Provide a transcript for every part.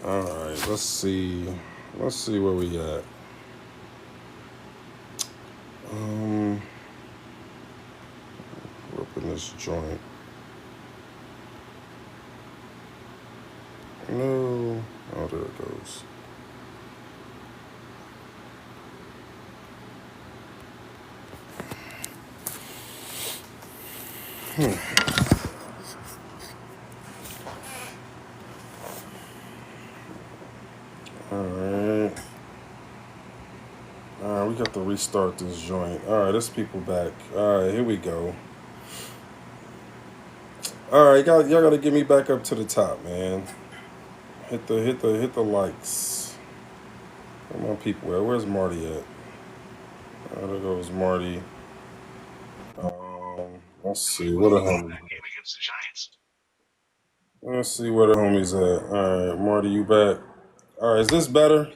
All right, let's see. Let's see where we at. Um, up in this joint. No. Oh, there it goes. All right. All right, we got to restart this joint. All right, this people back. All right, here we go. All right, y'all got to get me back up to the top, man. Hit the likes. Where my people at? Where's Marty at? There goes Marty. Let's see what the homies. Let's see where the homies at. All right, Marty, you back? All right, is this better?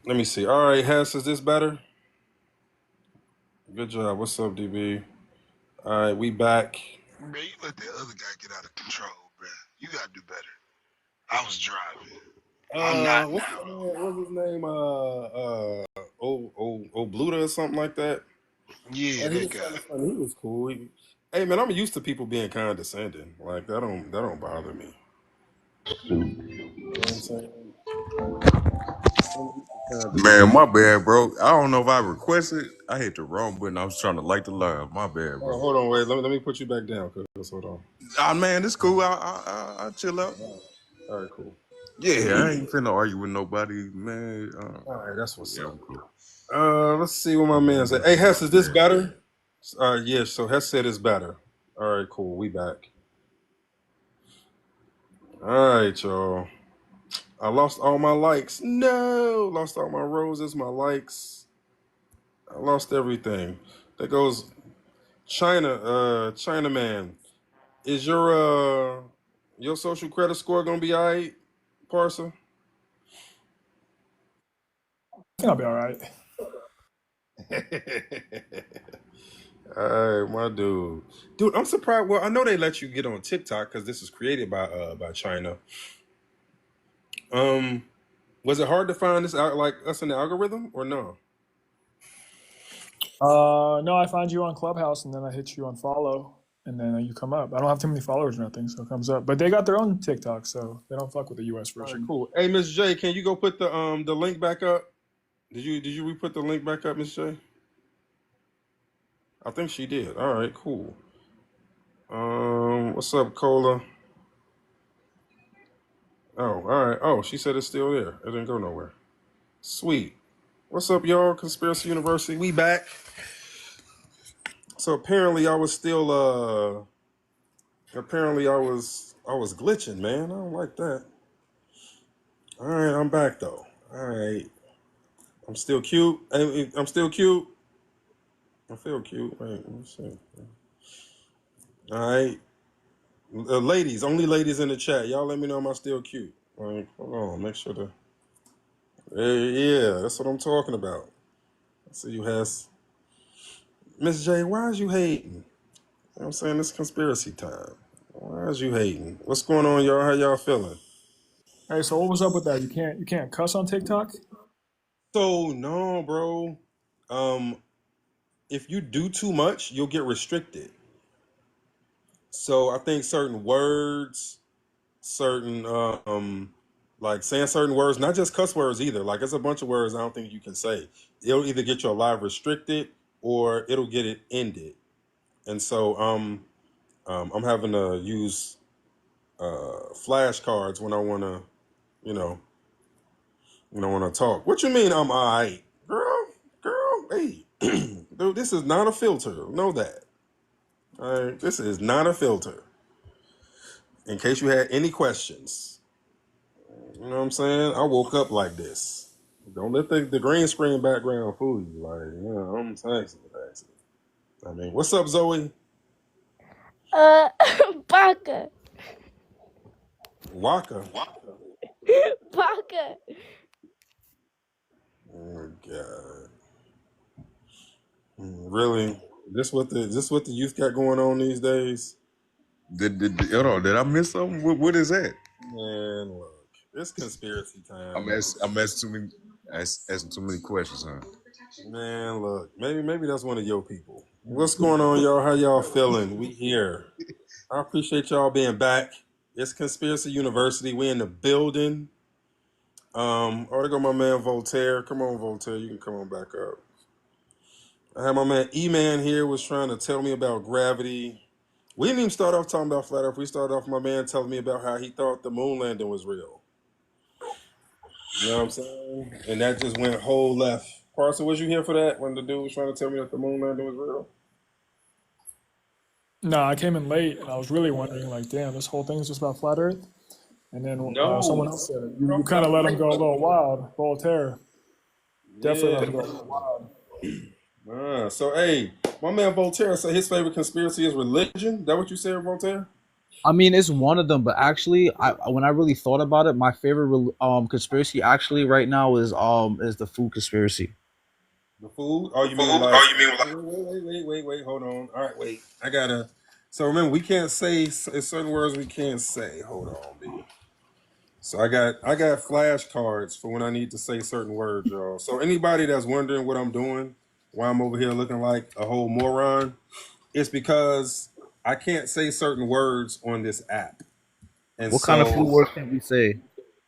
Let me see. All right, Hess, is this better? Good job. What's up, DB? All right, we back. Man, you let that other guy get out of control, bro. You gotta do better. I was driving. I'm not now. What's his name? Bluta or something like that. Yeah, He that was guy. kind of funny. He was cool. Hey man, I'm used to people being condescending. Like that don't bother me. You know what I'm saying? I'm used to Man, condescending. my bad, bro. I don't know if I requested. I hit the wrong button. I was trying to like the live. My bad, Oh, bro. hold on, wait. Let me put you back down, cause hold on. Ah, man, it's cool. I chill out. All right, cool. Yeah, I ain't finna argue with nobody, man. All right, that's what's Yeah, up. I'm cool. Let's see what my man said. Hey, Hess, is this better? Yeah. So Hess said it's better. All right, cool. We back. All right, y'all. I lost all my likes. No, lost all my roses, my likes. I lost everything. There goes China. China man. Is your social credit score gonna be alright, Parsa? think I'll be all right. All right, my dude. Dude, I'm surprised. Well, I know they let you get on TikTok because this is created by China. Um, was it hard to find this out like us in the algorithm or no? No, I find you on Clubhouse and then I hit you on follow and then you come up. I don't have too many followers or nothing, so it comes up. But they got their own TikTok, so they don't fuck with the US All right, version. cool. Hey, Miss J, can you go put the link back up? Did you re-put the link back up, Miss J? I think she did. All right, cool. What's up, Cola? Oh, all right. Oh, she said it's still there. It didn't go nowhere. Sweet. What's up, y'all? Conspiracy University. We back. So apparently I was still apparently I was glitching, man. I don't like that. All right, I'm back though. All right. I'm still cute. I'm still cute. I feel cute. Wait, let me see. All right. Ladies, only ladies in the chat. Y'all let me know am I still cute. Like, hold on, make sure to yeah, that's what I'm talking about. I see you has Miss J, why is you hating? You know what I'm saying? It's conspiracy time. Why is you hating? What's going on, y'all? How y'all feeling? Hey, so what was up with that? You can't cuss on TikTok? So no, bro. Um, if you do too much, you'll get restricted. So I think certain words, certain like saying certain words, not just cuss words either. Like there's a bunch of words I don't think you can say. It'll either get your live restricted or it'll get it ended. And so I'm having to use flashcards when I wanna, you know, when I wanna talk. What you mean I'm alright? Girl, hey. Dude, this is not a filter. Know that. All right, this is not a filter. In case you had any questions, you know what I'm saying? I woke up like this. Don't let the green screen background fool you. Like, you know, I'm taxing. I mean, what's up, Zoe? Uh, Baka. Waka. Baka. Oh God. Really? This what the youth got going on these days? Hold on, did I miss something? What is that? Man, look, it's conspiracy time, man. I'm asking too many, asking too many questions, huh? Man, look, maybe that's one of your people. What's going on, y'all? How y'all feeling? We here. I appreciate y'all being back. It's Conspiracy University. We in the building. There go my man Voltaire. Come on, Voltaire. You can come on back up. I had my man E-Man here was trying to tell me about gravity. We didn't even start off talking about flat Earth. We started off my man telling me about how he thought the moon landing was real. You know what I'm saying? And that just went whole left. Parson, was you here for that when the dude was trying to tell me that the moon landing was real? No, I came in late and I was really wondering, like, damn, this whole thing's just about flat Earth. And then No. someone else said it. You kind of let him go a little wild. Voltaire definitely let him go a little wild. So, hey, my man Voltaire said his favorite conspiracy is religion. That what you said, Voltaire? I mean, it's one of them, but actually, when I really thought about it, my favorite conspiracy actually right now is the food conspiracy. The food? Oh, you mean like? Wait. Hold on. All right, wait. I gotta. So remember, we can't say certain words. We can't say. Hold on, B. So I got flashcards for when I need to say certain words, y'all. So anybody that's wondering what I'm doing, why I'm over here looking like a whole moron, it's because I can't say certain words on this app. And What kind of food so, words can we say?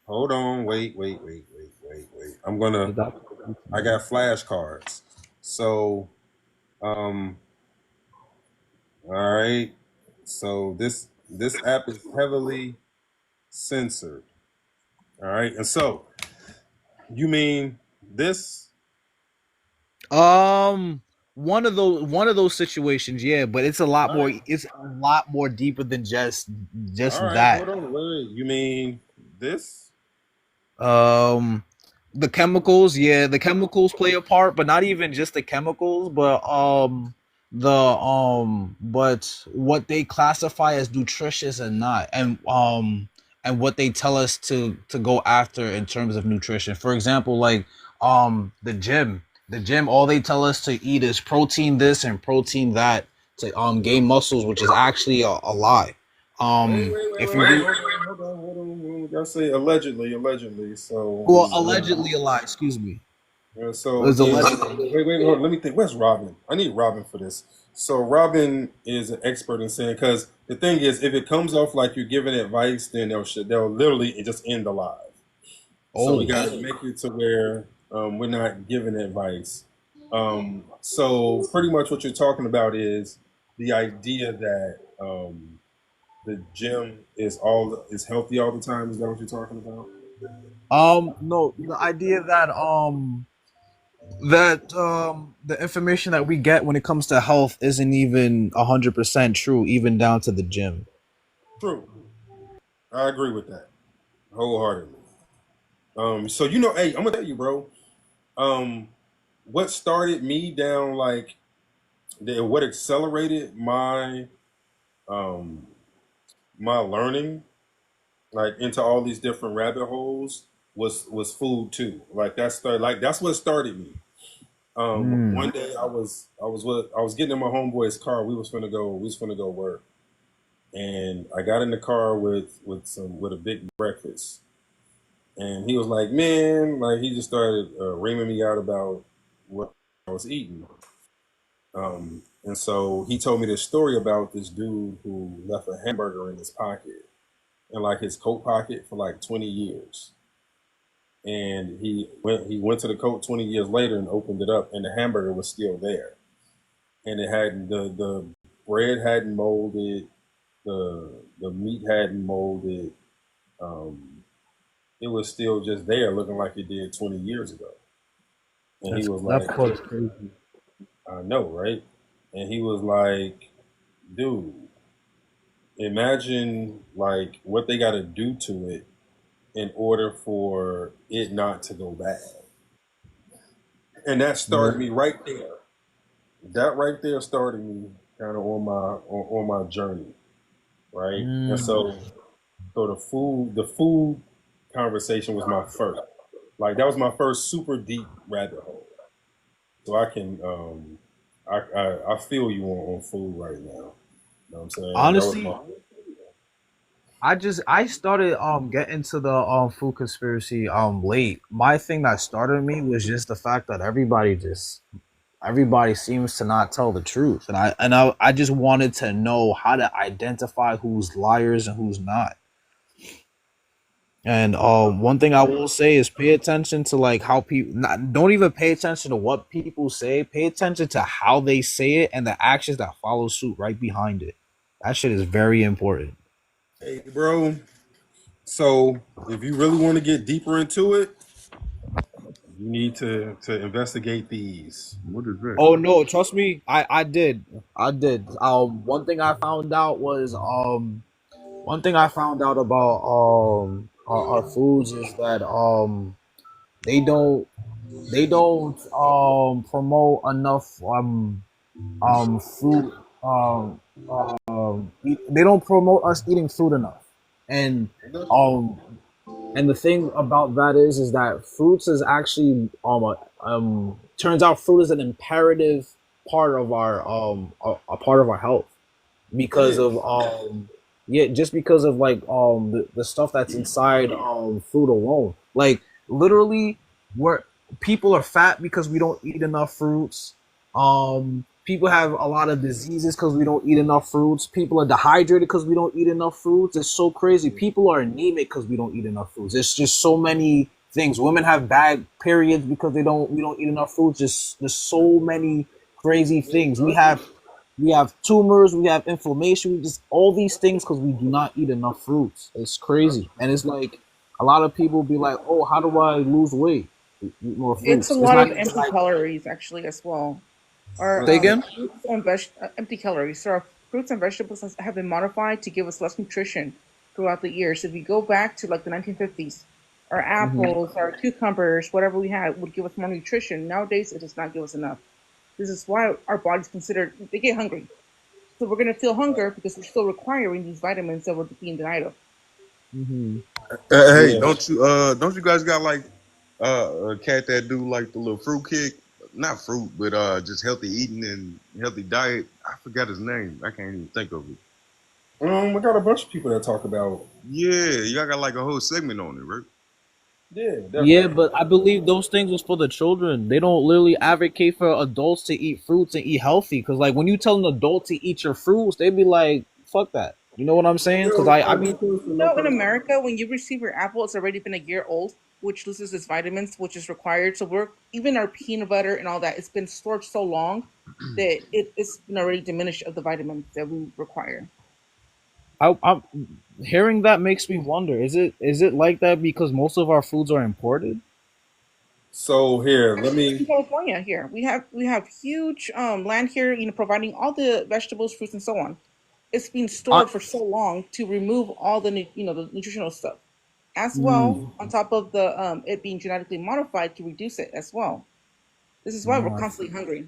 hold on, wait. I got flashcards. So, all right. So this app is heavily censored. All right. And so, you mean this? One of those situations, yeah, but it's a lot All more. right. It's a lot more deeper than just All right. that. Hold on. Wait. You mean this? Um, the chemicals, yeah, the chemicals play a part, but not even just the chemicals, but but what they classify as nutritious and not, and what they tell us to go after in terms of nutrition. For example, like the gym, all they tell us to eat is protein this and protein that to gain muscles, which is actually a lie. If you read, Hold on. I say allegedly. So, well, allegedly a lie, excuse me. It so was again, allegedly. hold on. Let me think. Where's Robin? I need Robin for this. So Robin is an expert in saying, because the thing is, if it comes off like you're giving advice, then they'll literally just end the live. So we Oh, got to make it to where we're not giving advice. So pretty much what you're talking about is the idea that the gym is healthy all the time. Is that what you're talking about? no, the idea that the information that we get when it comes to health isn't even 100% true, even down to the gym. True. I agree with that wholeheartedly. So hey, I'm gonna tell you, bro. Um, what started me down like what accelerated um my learning like into all these different rabbit holes was food too. Like that's what started me. Mm. One day I was getting in my homeboy's car. We was finna go work, and I got in the car with a big breakfast, and he was like, man, like he just started reaming me out about what I was eating. And so he told me this story about this dude who left a hamburger in his pocket, in like his coat pocket for like 20 years. And he went to the coat 20 years later and opened it up, and the hamburger was still there. And it had the bread hadn't molded, the meat hadn't molded. Um, it was still just there, looking like it did 20 years ago. And he was That's like, called crazy. I know, right? And he was like, dude, imagine like what they got to do to it in order for it not to go bad. And that started Yeah. me right there. That right there started me kind of on my journey, right? And Mm. so the food conversation was my first. Like that was my first super deep rabbit hole. So I can I feel you on food right now. You know what I'm saying? That was Honestly, my I started getting to the food conspiracy late. My thing that started me was just the fact that everybody seems to not tell the truth, and I just wanted to know how to identify who's liars and who's not. And one thing I will say is pay attention to like how people not, don't even pay attention to what people say. Pay attention to how they say it and the actions that follow suit right behind it. That shit is very important. Hey, bro. So if you really want to get deeper into it, you need to investigate these. What is that? Oh no, trust me, I did. One thing I found out about our foods is that they don't promote enough fruit they don't promote us eating fruit enough, and um the thing about that is that fruits is actually turns out fruit is an imperative part of our a part of our health It because of is. yeah, just because of like the stuff that's inside fruit alone, like literally we're people are fat because we don't eat enough fruits. People have a lot of diseases because we don't eat enough fruits. People are dehydrated because we don't eat enough fruits. It's so crazy. People are anemic because we don't eat enough fruits. It's just so many things. Women have bad periods because we don't eat enough fruits. Just there's so many crazy things. We have tumors, we have inflammation, we just all these things because we do not eat enough fruits. It's crazy, and it's like a lot of people be like, "Oh, how do I lose weight? Eat more It's a fruits." It's lot not of even empty like calories actually as well. Our say again. fruits and empty calories. So our fruits and vegetables have been modified to give us less nutrition throughout the years. If you go back to like the 1950s, our Hmm. apples, our cucumbers, whatever we had would give us more nutrition. Nowadays, it does not give us enough. This is why our body's considered they get hungry. So we're gonna feel hunger because we're still requiring these vitamins that we're being denied of. Hmm. Hey, Yeah. don't you guys got like a cat that do like the little fruit kick? Not fruit, but just healthy eating and healthy diet. I forgot his name. I can't even think of it. I got a bunch of people that talk about. Yeah, y'all got like a whole segment on it, right? Yeah, Yeah, definitely. but I believe those things was for the children. They don't literally advocate for adults to eat fruits and eat healthy. Because like when you tell an adult to eat your fruits, they be like, "Fuck that." You know what I'm saying? Because I No mean, person, no No, in person. America, when you receive your apple, it's already been a year old, which loses its vitamins, which is required. So we're even our peanut butter and all that, it's been stored so long that it's been already diminished of the vitamins that we require. I'm hearing that makes me wonder: is it like that because most of our foods are imported? So here, let Actually, me. in California, here we have huge land here, providing all the vegetables, fruits, and so on. It's been I, stored for so long to remove all the the nutritional stuff, as well mm, on top of the it being genetically modified to reduce it as well. This is why we're mm, constantly hungry.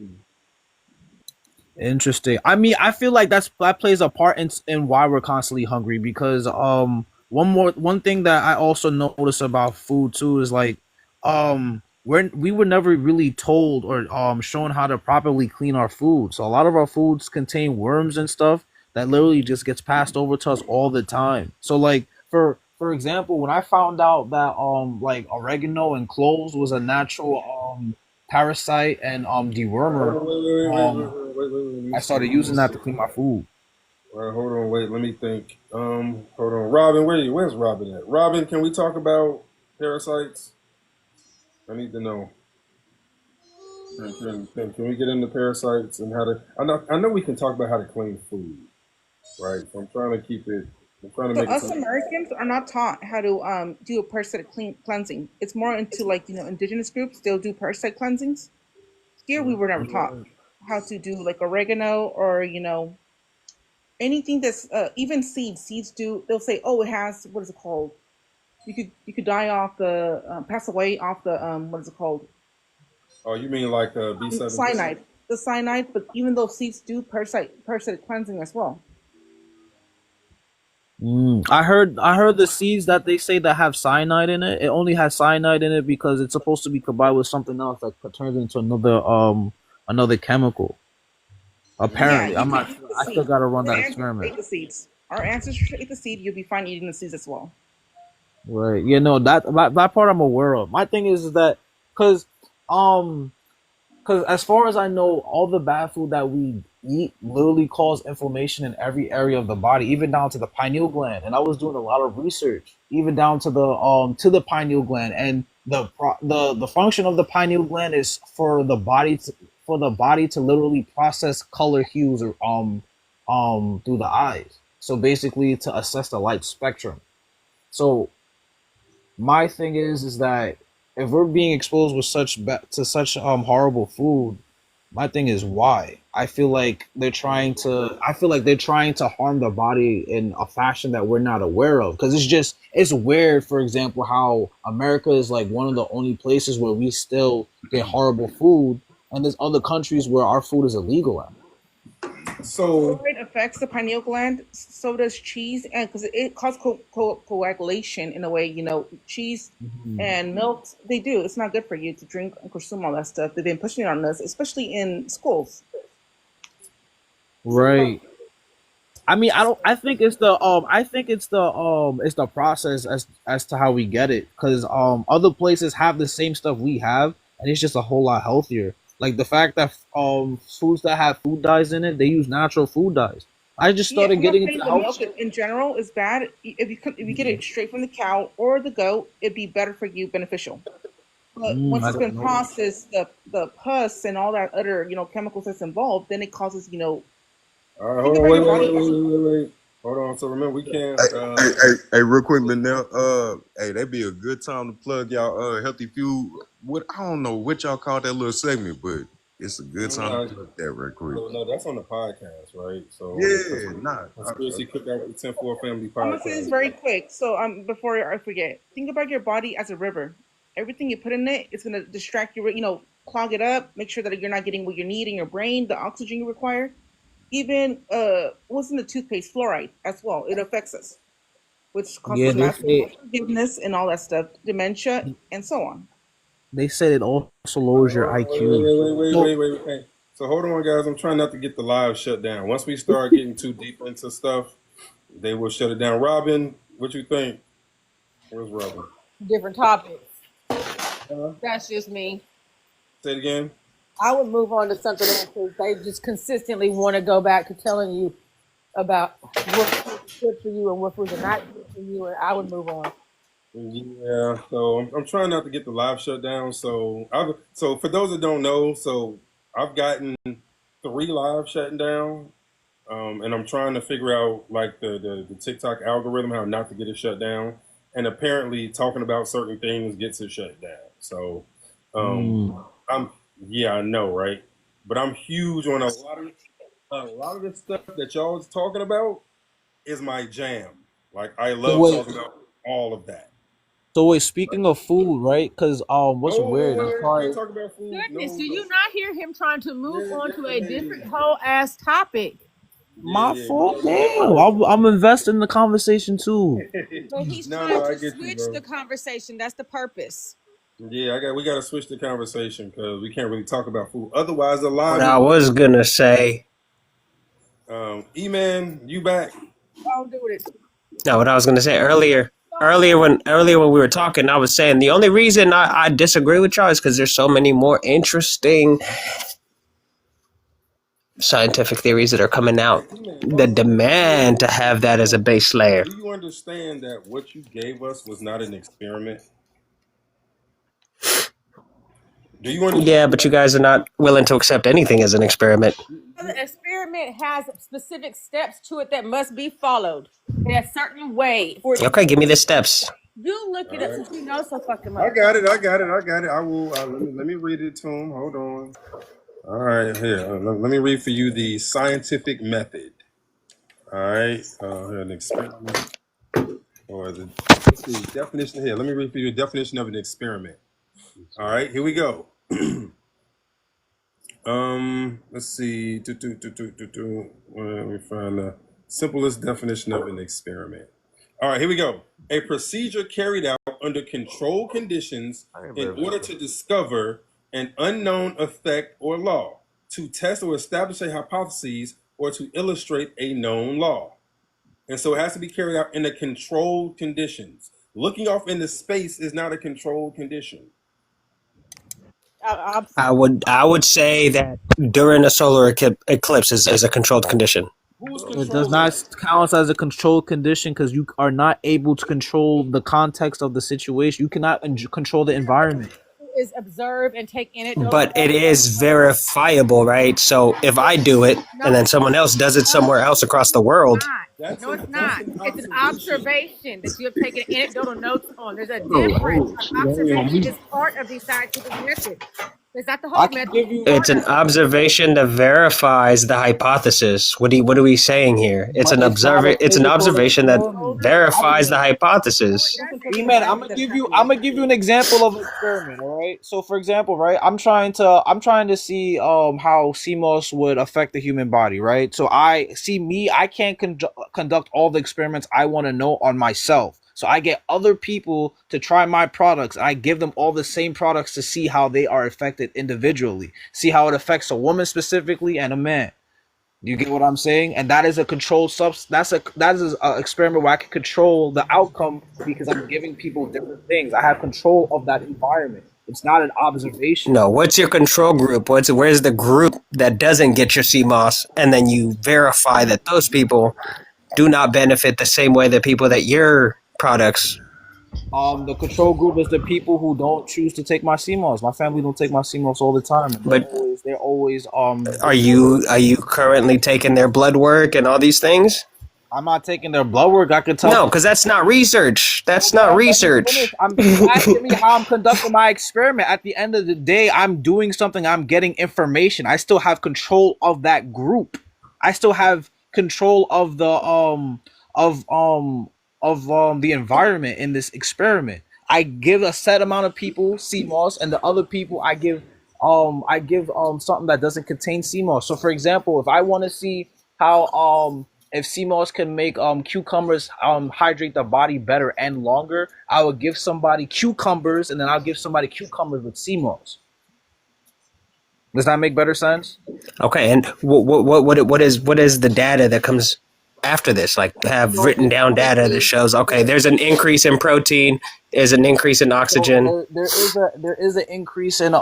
Interesting. I mean, I feel like that plays a part in why we're constantly hungry because one thing that I also notice about food too is like we were never really told or shown how to properly clean our food. So a lot of our foods contain worms and stuff that literally just gets passed over to us all the time. So like for example, when I found out that like oregano and cloves was a natural parasite and Hold dewormer, on, um let me I see. started Let me using that see. to clean my food. All right, hold on, wait, let me think. Hold on, Robin, where's Robin at? Robin, can we talk about parasites? I need to know. Can we get into parasites and how to? I know we can talk about how to clean food, right? So I'm trying to keep it. I'm trying to So make it us something. Americans are not taught how to do a parasitic cleansing. It's more into like indigenous groups. They'll do parasite cleansings. Here we were never taught how to do like oregano or anything that's even seeds. Seeds do. They'll say, oh, it has what is it called? You could die off the pass away off the what is it called? Oh, you mean like B17? Cyanide. The cyanide, but even though seeds do parasitic cleansing as well. I heard the seeds that they say that have cyanide in it. It only has cyanide in it because it's supposed to be combined with something else that turns into another chemical. Yeah, Apparently, you I'm can not eat sure. the I still seeds. gotta run The that ants experiment. ate the seeds. Our ancestors ate the seed. You'll be fine eating the seeds as well. Right. You know that part I'm aware of. My thing is that because um because as far as I know, all the bad food that we eat literally cause inflammation in every area of the body, even down to the pineal gland. And I was doing a lot of research, even down to the pineal gland. And the function of the pineal gland is for the body to literally process color hues or through the eyes. So basically to assess the light spectrum. So my thing is that if we're being exposed with to such horrible food, my thing is why. I feel like they're trying to harm the body in a fashion that we're not aware of, because it's weird, for example, how America is like one of the only places where we still get horrible food, and there's other countries where our food is illegal at. So Fluoride affects the pineal gland. So does cheese, and because it causes coagulation in a way. Cheese and milk, they do. It's not good for you to drink and consume all that stuff. They've been pushing it on us, especially in schools. Right. I mean, I don't. I think it's the. I think it's the process as to how we get it. Because other places have the same stuff we have, and it's just a whole lot healthier. Like the fact that foods that have food dyes in it, they use natural food dyes. I just Yeah, started I'm not getting saying into the health milk shit. in general is bad. If you get it straight from the cow or the goat, it'd be better for you, beneficial. But once I it's didn't been know that. processed, the pus and all that other chemicals that's involved, then it causes all right, think hold on, about wait, your wait, body wait, as wait, a wait, wait, wait. Hold on. So remember, we can't. Hey, real quick, Linnell. Hey, that'd be a good time to plug y'all healthy fuel. What I don't know what y'all call that little segment, but it's a good time No, to plug that real quick. so no, that's on the podcast, right? So on the Yeah, nah. Conspiracy Cookout with the 10-4 Family I'm gonna say this podcast. very quick. So before I forget, think about your body as a river. Everything you put in it, it's gonna distract you. Clog it up. Make sure that you're not getting what you need in your brain, the oxygen you require. Even what's in the toothpaste, fluoride as well. It affects us, which Yeah, causes forgiveness and all that stuff, dementia, and so on. they said it also All right, lowers your hold on, wait, wait, IQ. wait, wait, wait, So wait, wait, wait. So hold on, guys. I'm trying not to get the live shut down. Once we start getting too deep into stuff, they will shut it down. Robin, what you think? Where's Robin? Different topics. Huh? That's just me. Say it again. I would move on to something else because they just consistently want to go back to telling you about what food is good for you and what foods are not good for you, and I would move on. Yeah, so I'm trying not to get the live shut down. So for those that don't know, so I've gotten 3 live shutting down, and I'm trying to figure out like the TikTok algorithm, how not to get it shut down. And apparently, talking about certain things gets it shut down. So, um, I'm yeah, I know, right? But I'm huge on a lot of the stuff that y'all was talking about is my jam. Like I so love wait, talking about all of that. so wait. Speaking of food, right? Because what's No, weird? I'm we can't sorry. talk about food. Goodness, No, do no. you not hear him trying to move Yeah, on to a yeah, different whole ass topic? My yeah, yeah. fault. Damn, I'm investing in the conversation too. But he's No, trying no, I to get you, switch bro. the conversation. That's the purpose. Yeah, we got to switch the conversation because we can't really talk about food. Otherwise, the What live I will. was gonna say, E-Man, you back? Don't do it. no, what I was gonna say earlier when we were talking, I was saying the only reason I disagree with y'all is because there's so many more interesting scientific theories that are coming out Hey, E-Man, that demand to have that as a base layer. do you understand that what you gave us was not an experiment? Do you Yeah, understand but you that? guys are not willing to accept anything as an experiment. The experiment has specific steps to it that must be followed in a certain way for it to Okay, give me the steps. you look All it up right. since you know so fucking I much. got it. I got it. I got it. I will. Let me read it to him. Hold on. All right, here. Let me read for you the scientific method. All right, here, an experiment or the let's see, definition here. Let me read for you the definition of an experiment. All right, here we go. Let's see. Let me find the simplest definition of an experiment. All right, here we go. A procedure carried out under controlled conditions in order to discover an unknown effect or law, to test or establish a hypothesis, or to illustrate a known law. And so it has to be carried out in a controlled conditions. Looking off into space is not a controlled condition. I would say that during a solar eclipse is a controlled condition. Who's It does controlling not it? count as a controlled condition because you are not able to control the context of the situation. You cannot control the environment. Is observe and take anecdotal. But it is verifiable, right? So if I do it and then someone else does it somewhere else across the world, That's No, an- it's that's not. an It's an observation. observation that you have taken anecdotal notes on. There's a difference. An observation is part of the scientific method. It's not the I whole can method. give you. it's an observation that verifies the hypothesis. What are we saying here? It's But an it's not a it's an physical observation that experiment. verifies the hypothesis. E-man, I'm gonna give you an example of an experiment, all right? So for example, right, I'm trying to see how CMOS would affect the human body, right? So I can't conduct all the experiments I want to know on myself. So I get other people to try my products. I give them all the same products to see how they are affected individually. See how it affects a woman specifically and a man. You get what I'm saying? And that is a controlled substance. That is an experiment where I can control the outcome because I'm giving people different things. I have control of that environment. It's not an observation. No, what's your control group? Where's the group that doesn't get your CMOS, and then you verify that those people do not benefit the same way that people that your products. The control group is the people who don't choose to take my CMOS. My family don't take my CMOS all the time. And But they're always are you currently taking their blood work and all these things? I'm not taking their blood work. I can tell. No, because that's not research. That's not research. I'm asking me how I'm conducting my experiment. At the end of the day, I'm doing something. I'm getting information. I still have control of that group. I still have control of the environment in this experiment. I give a set amount of people CMOS, and the other people I give something that doesn't contain CMOS. So for example, if I want to see how if CMOS can make cucumbers hydrate the body better and longer, I would give somebody cucumbers, and then I'll give somebody cucumbers with CMOS. Does that make better sense? Okay, and what is the data that comes after this? Like, have written down data that shows, okay, there's an increase in protein, is an increase in oxygen. So there is an increase in Ma'am,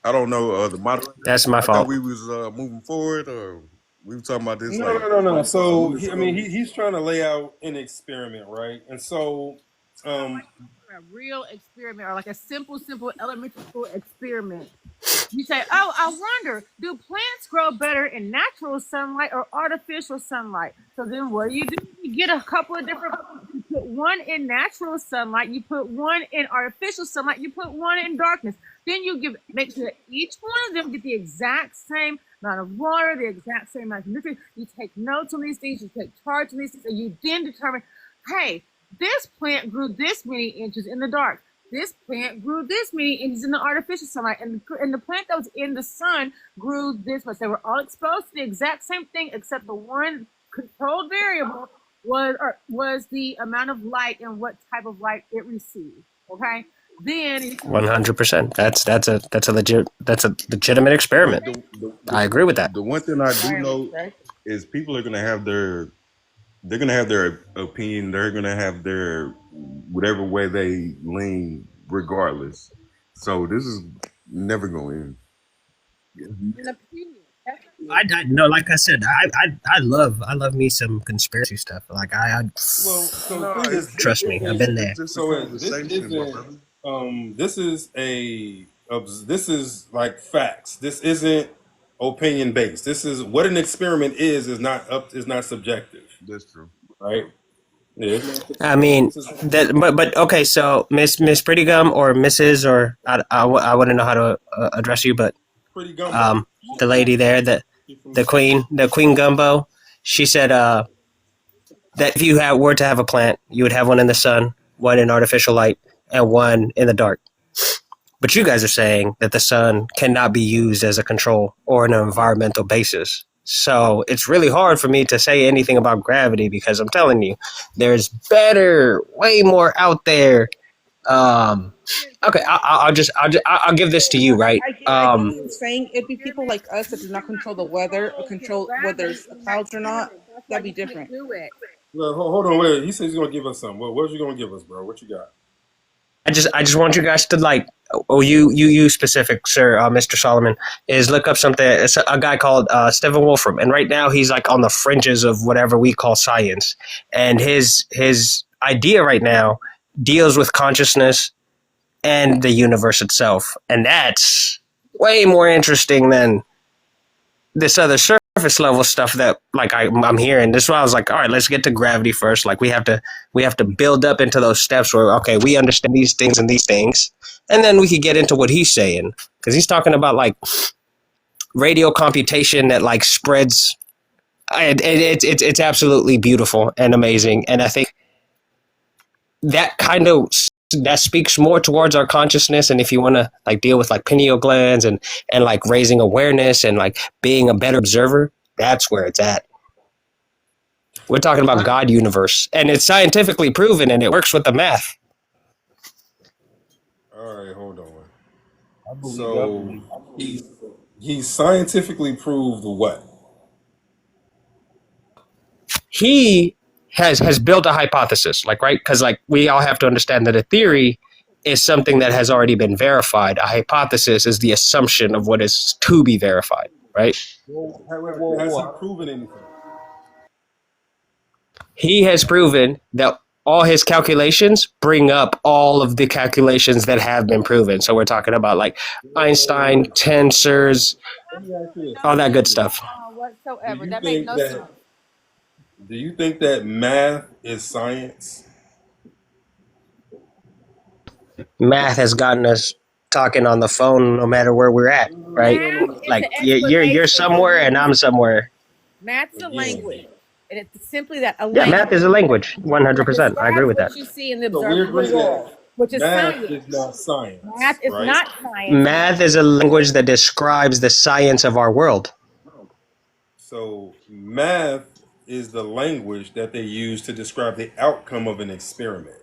I don't know the moderator. That's my I thought fault. we was moving forward, or we were talking about this. No. So he's trying to lay out an experiment, right? And so, A real experiment, or like a simple elementary school experiment. You say, "Oh, I wonder, do plants grow better in natural sunlight or artificial sunlight?" So then, what do? You get a couple of different. You put one in natural sunlight. You put one in artificial sunlight. You put one in darkness. Then you make sure that each one of them get the exact same amount of water, the exact same amount of nutrients. You take notes on these things. You take charge on these things, and you then determine, hey, this plant grew this many inches in the dark. This plant grew this many inches in the artificial sunlight, and the plant that was in the sun grew this much. They were all exposed to the exact same thing, except the one controlled variable was the amount of light and what type of light it received. Okay, then 100%. That's a legitimate experiment. I agree with that. The one thing I do know is people are gonna have their opinion. They're gonna have their whatever way they lean, regardless. So this is never going to end. an opinion. I no, like I said, I love me some conspiracy stuff. Like trust me, I've been there. So this is like facts. This isn't opinion based. This is what an experiment is not subjective. That's true, right? Yeah. I mean that, but okay. So Miss Pretty Gum or Mrs. or I wouldn't know how to address you, but Pretty Gumbo. the lady there, the Queen Gumbo, she said that if you were to have a plant, you would have one in the sun, one in artificial light, and one in the dark. But you guys are saying that the sun cannot be used as a control or an environmental basis. So it's really hard for me to say anything about gravity because I'm telling you, there's way more out there Okay, I'll give this to you, right? I get what you're saying. It'd be people like us that do not control the weather or control whether it's clouds or not. That'd be different. Do it. Well, hold on, wait. He said he's gonna give us some. What you gonna give us, bro? What you got? I just want you guys to like, you specific, sir, Mr. Solomon, is look up something. It's a guy called Stephen Wolfram, and right now he's like on the fringes of whatever we call science, and his idea right now deals with consciousness and the universe itself, and that's way more interesting than this other surface level stuff that like I'm hearing. This is why I was like, all right, let's get to gravity first. Like we have to build up into those steps where okay, we understand these things, and then we could get into what he's saying, because he's talking about like radio computation that like spreads. It's absolutely beautiful and amazing, and I think that speaks more towards our consciousness. And if you want to like deal with like pineal glands and like raising awareness and like being a better observer, that's where it's at. We're talking about God universe, and it's scientifically proven, and it works with the math. All right, hold on. So he's scientifically proved what? He has built a hypothesis, like, right? Because like we all have to understand that a theory is something that has already been verified. A hypothesis is the assumption of what is to be verified, right? Has he proven anything? He has proven that all his calculations bring up all of the calculations that have been proven. So we're talking about like Einstein, tensors, all that good stuff. Whatsoever. That makes no sense. Do you think that math is science? Math has gotten us talking on the phone no matter where we're at, right? Like you're somewhere and I'm somewhere. Math's a language. And it's simply that a Yeah, language. math is a language, 100%. I agree with that. What you see in the So we observable agree world, that which is math science. is not science. Math is right? not science. Math is a language that describes the science of our world. So math is the language that they use to describe the outcome of an experiment,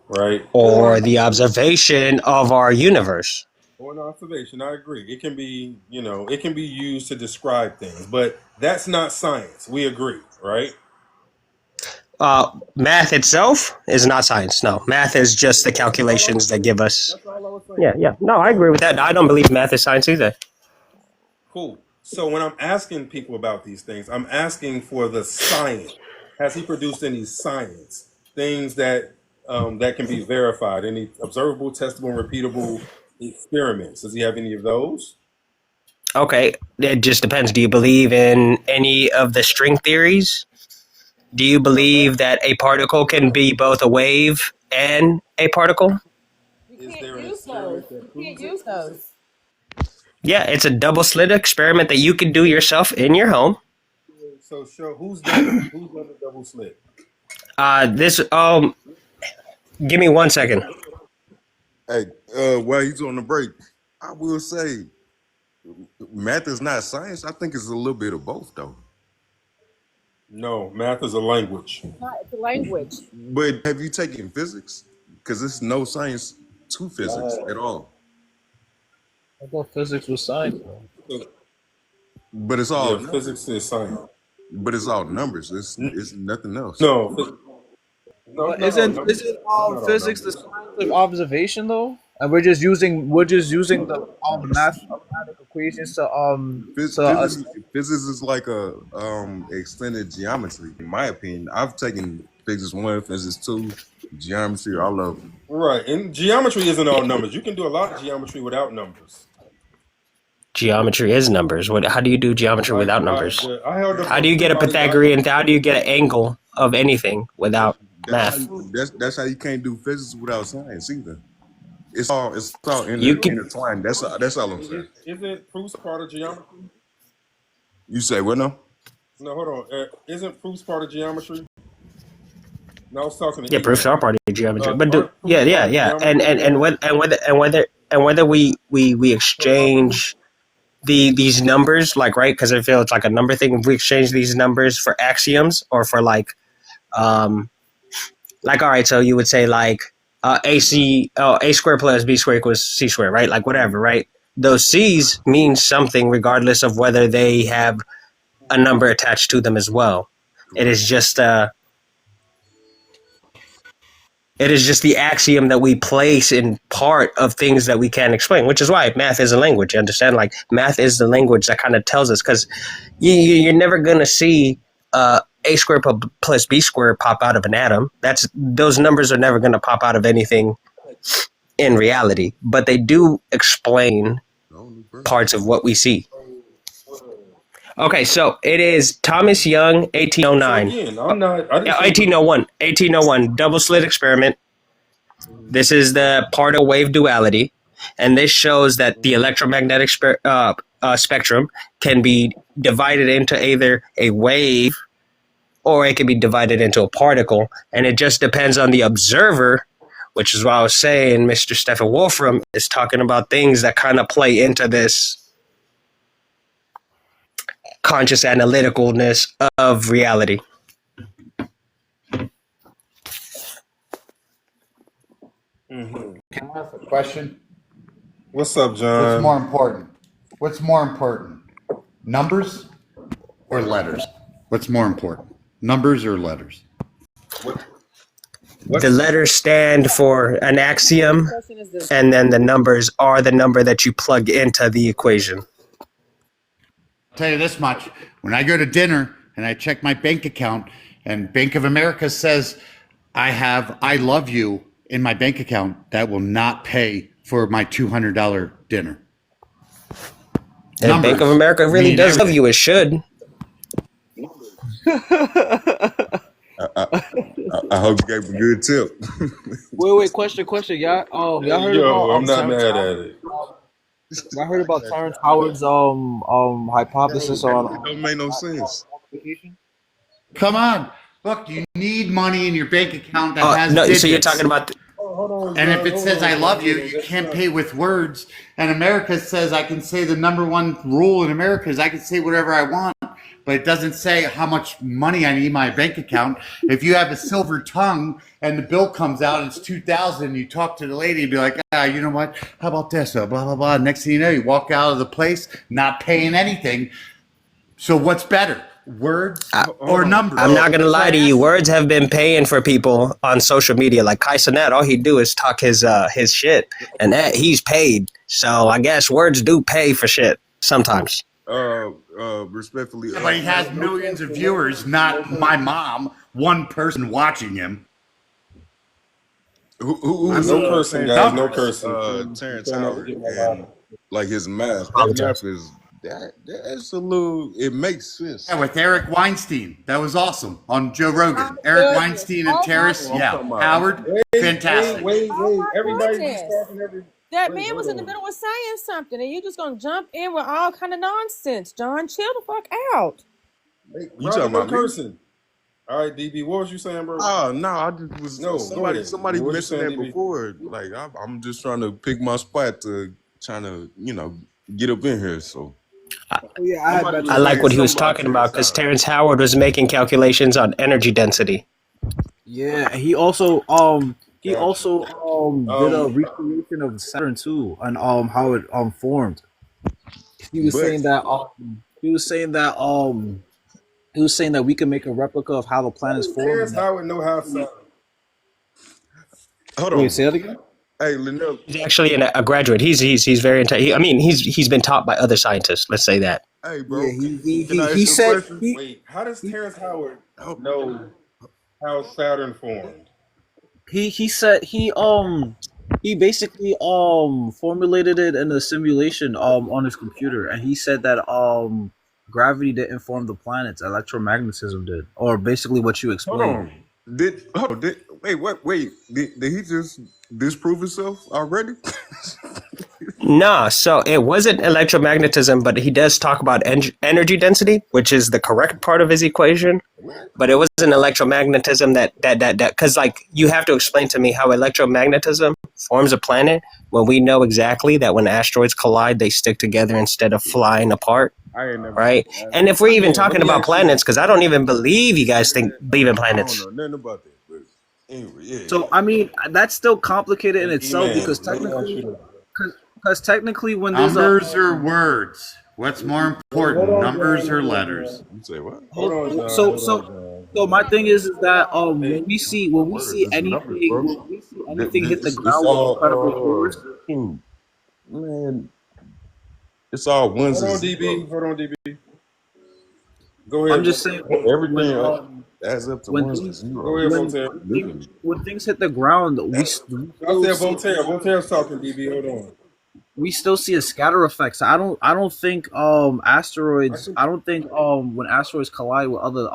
right? Or the observation of our universe. Or an observation. I agree. It can be, it can be used to describe things, but that's not science. We agree, right? Math itself is not science. No, math is just the calculations that give us. That's all I was saying. Yeah. No, I agree with that. I don't believe math is science either. Cool. So when I'm asking people about these things, I'm asking for the science. Has he produced any science? Things that that can be verified? Any observable, testable, and repeatable experiments? Does he have any of those? Okay, it just depends. Do you believe in any of the string theories? Do you believe that a particle can be both a wave and a particle? You Is can't there an use those. experiment that You can't proves use it? those. Yeah, it's a double slit experiment that you can do yourself in your home. So show who's done the double slit? This give me 1 second. Hey, while he's on the break, I will say math is not science. I think it's a little bit of both, though. No, math is a language. It's a language. But have you taken physics? Because there's no science to physics at all. I thought physics was science. But it's all Yeah, physics is science. but it's all numbers. It's nothing else. No, But isn't physics the science of observation though? And we're just using the mathematical equations to Physics is like a extended geometry. In my opinion, I've taken physics 1, physics 2, geometry, all of them. right. And geometry isn't all numbers. You can do a lot of geometry without numbers. Geometry is numbers. How do you do geometry without numbers? How do you get a Pythagorean? How do you get an angle of anything without math? That's how you can't do physics without science either. It's all You can- intertwined. That's all I'm saying. Isn't proofs part of geometry? You say what now? No, hold on. Isn't proofs part of geometry? No, I was talking to Yeah, you. proofs are part of geometry. But aren't proofs part of whether we exchange these numbers, like, right? Because I feel it's like a number thing. If we exchange these numbers for axioms or for all right, so you would say like A squared plus B squared equals C squared, right? Like whatever, right? Those C's mean something regardless of whether they have a number attached to them as well. It is just the axiom that we place in part of things that we can't explain, which is why math is a language. You understand? Like math is the language that kind of tells us, because you're never gonna see A squared plus B squared pop out of an atom. Those numbers are never gonna pop out of anything in reality, but they do explain parts of what we see. Okay, so it is Thomas Young, 1809. So again, I didn't say 1801, double slit experiment. This is the particle wave duality, and this shows that the electromagnetic spectrum can be divided into either a wave or it can be divided into a particle, and it just depends on the observer, which is what I was saying. Mr. Stephen Wolfram is talking about things that kind of play into this conscious analyticalness of reality. Mm-hmm. Can I ask a question? What's up, What's John? more important? What's more important? Numbers or letters? What's more important? Numbers or letters? The letters stand for an axiom, Question is this. and then the numbers are the number that you plug into the equation. I'll tell you this much. When I go to dinner and I check my bank account and Bank of America says I have I love you in my bank account, that will not pay for my $200 dinner. And Numbers Bank of America really mean does love everything. you. It should. I hope you gave a good tip. Wait, question. Y'all, y'all heard Yo, about I'm not Terrence mad Howard? at it. Y'all heard about Terrence Howard's hypothesis It on don't make no sense. vacation? Come on. Look, you need money in your bank account that has No, digits. so you're talking about And if it says I love you, you can't pay with words. And America says I can say the number one rule in America is I can say whatever I want, but it doesn't say how much money I need in my bank account. If you have a silver tongue and the bill comes out and it's 2,000, you talk to the lady and be like, you know what? How about this? Blah, blah, blah. Next thing you know, you walk out of the place not paying anything. So what's better? Words or numbers? I'm not gonna lie to you. Words have been paying for people on social media. Like Kai Cenat, all he do is talk his shit, and that he's paid. So I guess words do pay for shit sometimes. Respectfully, But he has millions of viewers, not my mom, one person watching him. who's No cursing, guys. No numbers. cursing. Terrence Howard and like his math. His math is that's a little. It makes sense. Yeah, with Eric Weinstein. That was awesome on Joe Rogan. Eric Weinstein and Terrace. Yeah. Howard, fantastic. Wait. Oh my Everybody goodness. just talking every. That Wait, man was hold in the on. middle of saying something, and you just gonna jump in with all kind of nonsense, John. Chill the fuck out. Wait, You Roger, talking no about me? cursing. All right, DB, what was you saying, bro? Oh no, I just was No, go somebody ahead. somebody What you mentioned saying, that DB? before. Like I'm just trying to pick my spot to trying to get up in here. So Yeah, I had somebody that. was I like saying what he was something about talking about because Terrence Terrence Howard was making calculations on energy density. Yeah, he also did a Um, recreation of Saturn too, and how it formed. He was But saying that we can make a replica of how the planets formed. Terrence Howard know how to. hold Wait, on, say that again? hey Linnell, He's actually a graduate. He's very he's been taught by other scientists. Let's say that. hey bro, Yeah, can I ask he you a said question? Wait, how does Terrence Howard know how Saturn formed? he said he basically formulated it in a simulation on his computer, and he said that gravity didn't form the planets, electromagnetism did, or basically what you Hold explained. on, wait, did he just disprove himself already? Nah, so it wasn't electromagnetism, but he does talk about energy density, which is the correct part of his equation. But it wasn't electromagnetism that because like you have to explain to me how electromagnetism forms a planet when we know exactly that when asteroids collide, they stick together instead of flying apart, I ain't never. right? And if we're even Yeah, let talking me about ask you. planets, because I don't even believe you guys believe in I don't planets. know nothing about that. But Anyway, yeah. So I mean, that's still complicated in Hey, itself E-Man, because let me ask technically, you this. because technically, when there's a Numbers or words? What's more Hold important, on, numbers John. or Hold on, letters? John. You say what? Hold on, John. so Hold so on, John. so Hold my on. thing is that Hey, when we Words, see it's numbers, anything bro. hit the It's ground with incredible all force, shoot, man. It's all ones hold and on, zeros. DB. Hold on, DB. Go I'm ahead, just Voltaire. saying Everything when adds up to when ones and things Go zeros. ahead, when Voltaire. Literally. when things hit the ground, we I still said see Voltaire. Voltaire's talking, DB. Hold on. we still see a scatter effect. So I don't think I asteroids can. I don't think when asteroids collide with other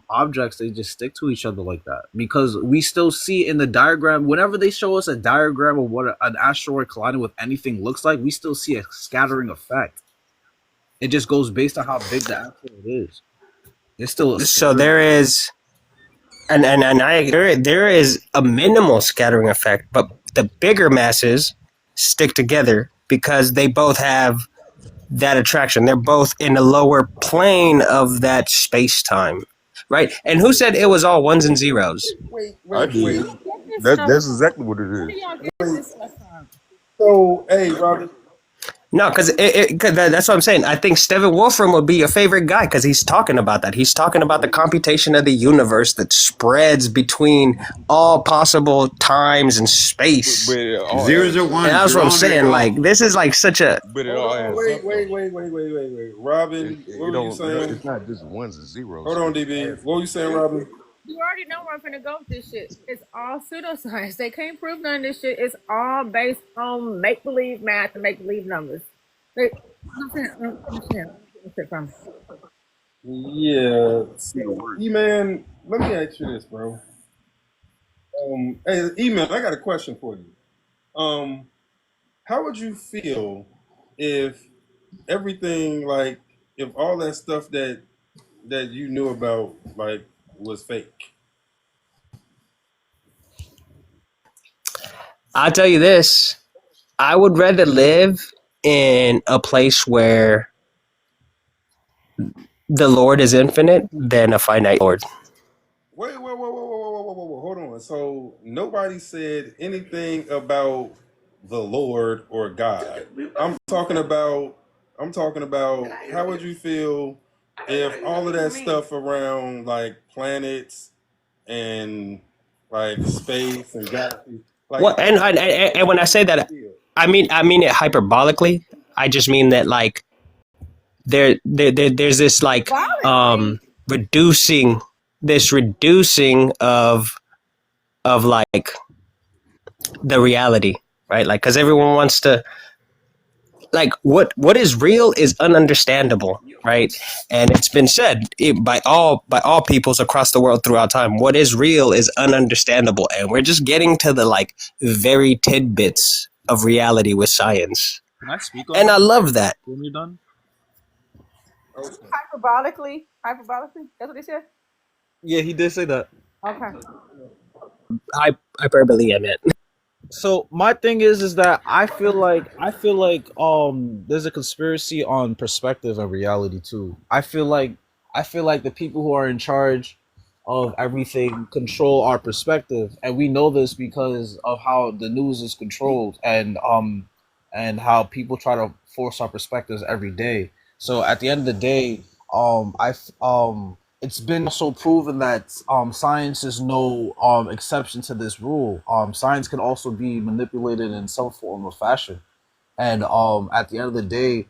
objects they just stick to each other like that, because we still see in the diagram whenever they show us a diagram of what an asteroid colliding with anything looks like, we still see a scattering effect. It just goes based on how big the asteroid is. It's still a So scattering. there is, and I there is a minimal scattering effect, but the bigger masses stick together because they both have that attraction. They're both in the lower plane of that space time, right? And who said it was all ones and zeros? I Wait, Where did. do wait, y'all get this That stuff that's from? exactly what it Where is. do y'all get wait. this stuff from? So, hey, Robin. No, because that's what I'm saying. I think Steven Wolfram would be your favorite guy because he's talking about that. He's talking about the computation of the universe that spreads between all possible times and space. But it all Zeros or adds up. And ones, that's you're what I'm on or saying. you're Like, off. this is like such a. But it Hold all on. adds up though. Wait. It, Robin, what it were you don't. saying? It's not just ones and zeros Hold on, though. DB. What were you saying, Robin? You already know where I'm finna go with this shit. It's all pseudoscience. They can't prove none of this shit. It's all based on make believe math and make believe numbers. They, I'm saying, I'm saying, what's it from? Yeah. See the So, word. E-Man, let me ask you this, bro. Hey, E-Man, I got a question for you. How would you feel if everything, like, if all that stuff that you knew about, like, was fake? I'll tell you this. I would rather live in a place where the Lord is infinite than a finite Lord. Whoa. Hold on. So nobody said anything about the Lord or God. I'm talking about how would you feel if all of that stuff around like planets and like space and galaxies, like Well, how and would I, you and when I say that, feel? I mean it hyperbolically. I just mean that like there's this like Symbolically, reducing reducing of like the reality, right? Like because everyone wants to like what is real is ununderstandable, right? And it's been said by all peoples across the world throughout time. What is real is ununderstandable, and we're just getting to the like very tidbits of reality with science, Can I speak on and I that love that. when you're done? Okay. hyperbolically. That's what they said. Yeah, he did say that. Okay. Hyperbole, I meant. So my thing is that I feel like there's a conspiracy on perspective and reality too. I feel like the people who are in charge of everything control our perspective, and we know this because of how the news is controlled, and how people try to force our perspectives every day. So at the end of the day, it's been also proven that science is no exception to this rule. Science can also be manipulated in some form or fashion, and at the end of the day,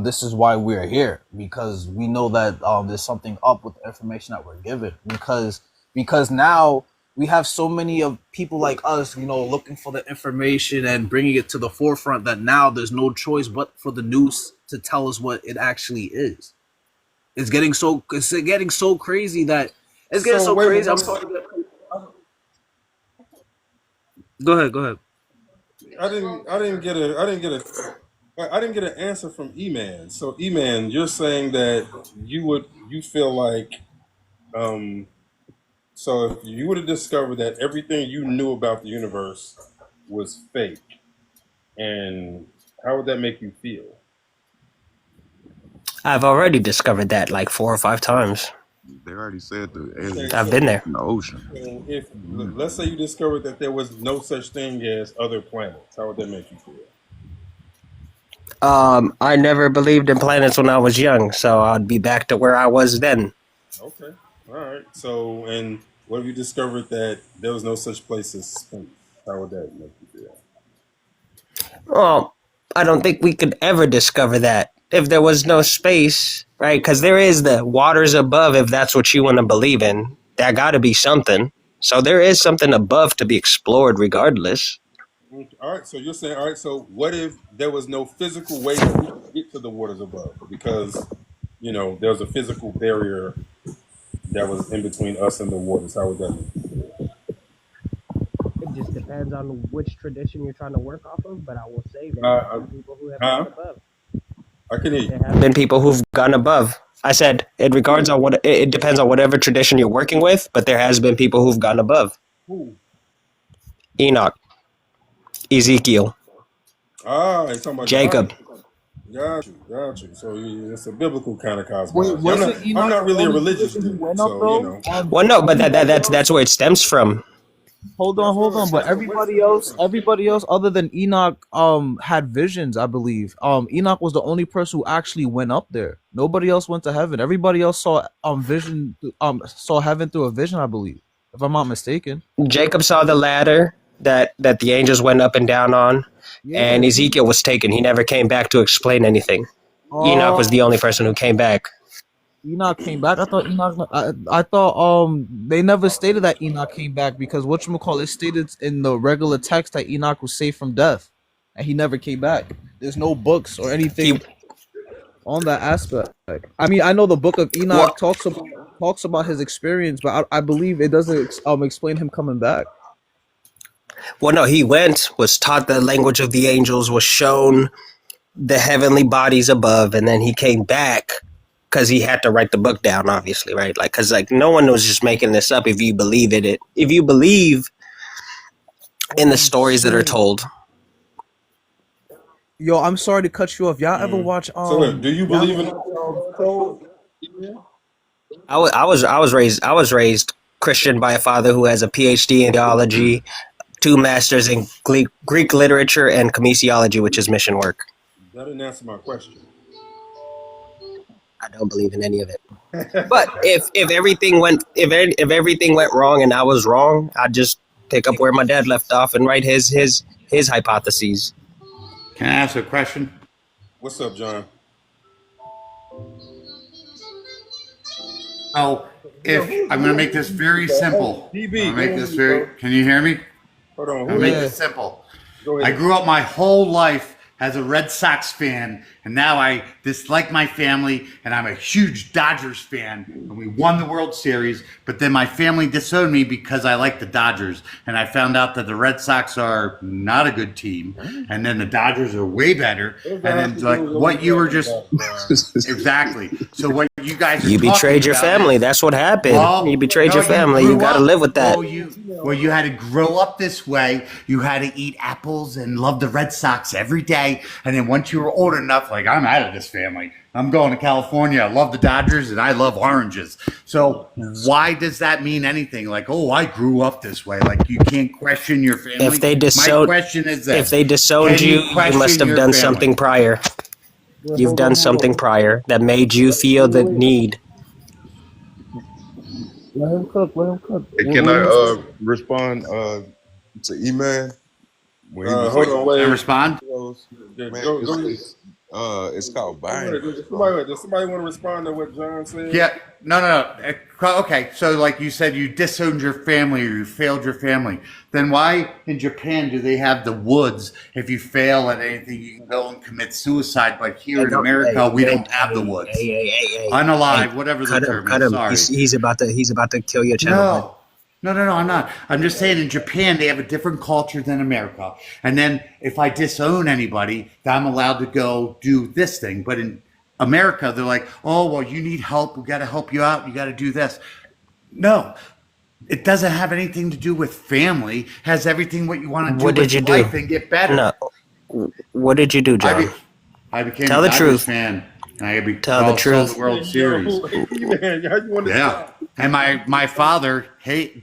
this is why we're here, because we know that there's something up with the information that we're given. Because now we have so many of people like us, looking for the information and bringing it to the forefront, that now there's no choice but for the news to tell us what it actually is. It's getting so crazy that it's getting So so wait, crazy. I'm sorry. Go ahead. I didn't get an answer from E-Man. So E-Man, you're saying that you feel like um so if you would have discovered that everything you knew about the universe was fake, and how would that make you feel? I've already discovered that like 4 or 5 times. They already said the Okay, aliens I've been so, there. in the ocean. so if let's say you discovered that there was no such thing as other planets, how would that make you feel? I never believed in planets when I was young, so I'd be back to where I was then. Okay, all right. So, and what if you discovered that there was no such place as space? How would that make you feel? Well, I don't think we could ever discover that if there was no space, right? Because there is the waters above, if that's what you want to believe in. There got to be something. So there is something above to be explored regardless. All right. So you're saying, all right. So what if there was no physical way that we could get to the waters above because there's a physical barrier that was in between us and the waters? How would that make you feel? It just depends on which tradition you're trying to work off of, but I will say there Uh, have been people who have huh? gone above. I can hear you. There have been people who've gone above. I said it regards on it depends on whatever tradition you're working with, but there has been people who've gone above. Who? Enoch, Ezekiel, You're talking about Jacob. Got you. So it's a biblical kind of Wait, cosmology. I'm wasn't Enoch not the really a only religious person who dude, went up so though? Well, no, but that's where it stems from. Hold on. But everybody else other than Enoch had visions, I believe. Enoch was the only person who actually went up there. Nobody else went to heaven. Everybody else saw saw heaven through a vision, I believe. If I'm not mistaken. Jacob saw the ladder that the angels went up and down on, and Yeah. Ezekiel was taken. He never came back to explain anything. Enoch was the only person who came back. Enoch came back. I thought they never stated that Enoch came back because whatchamacallit stated in the regular text that Enoch was saved from death and he never came back. There's no books or anything on that aspect. I mean, I know the book of Enoch talks about his experience, but I believe it doesn't explain him coming back. Well, no, he went, was taught the language of the angels, was shown the heavenly bodies above, and then he came back because he had to write the book down, obviously, right? Like, because no one was just making this up. If you believe it, if you believe in the stories that are told. Yo, I'm sorry to cut you off. Y'all ever watch So do you believe in? I was raised Christian by a father who has a PhD in theology, 2 masters in Greek literature and comisiology, which is mission work. That didn't answer my question. I don't believe in any of it. But if everything went wrong and I was wrong, I'd just pick up where my dad left off and write his hypotheses. Can I ask a question? What's up, John? So, if I'm going to make this very simple, can you hear me? Hold on. I'll make this simple. Go I ahead. grew up my whole life as a Red Sox fan, and now I dislike my family, and I'm a huge Dodgers fan, and we won the World Series, but then my family disowned me because I like the Dodgers, and I found out that the Red Sox are not a good team, and then the Dodgers are way better, and then like what you were just exactly. So what you guys are You betrayed your talking about family. is- That's what happened. Well, You betrayed no, your family. grew You got to up- live with that. Well, you had to grow up this way. You had to eat apples and love the Red Sox every day. And then once you were old enough, like, I'm out of this family. I'm going to California. I love the Dodgers and I love oranges. So why does that mean anything? Like, oh, I grew up this way. Like, you can't question your family. If they My disowned, question is this. if they disowned Can you, you question must have your done family? something prior. You've done something prior that made you feel the need. Let him cook. Hey, can I respond to E-Man? When he was Hold on, Can I wait. respond? Yeah, Man, go ahead. it's called buying. Does somebody want to respond to what John said? Yeah, no. Okay, so like you said, you disowned your family or you failed your family. Then why in Japan do they have the woods? If you fail at anything, you can go and commit suicide. But here in America, we don't have the woods. Hey. Unalive, whatever the Cut term him. is. Sorry. He's about to kill your channel. No, I'm not. I'm just saying in Japan, they have a different culture than America. And then if I disown anybody, then I'm allowed to go do this thing. But in America, they're like, oh, well, you need help. We got to help you out. You got to do this. No, it doesn't have anything to do with family. It has everything what you want to do What did with you life do? and get better. No. What did you do, John? I became Tell a the Dodgers truth. fan. And I gotta be Tell the truth. the World Series. Man, how you want to Yeah. stop? And my father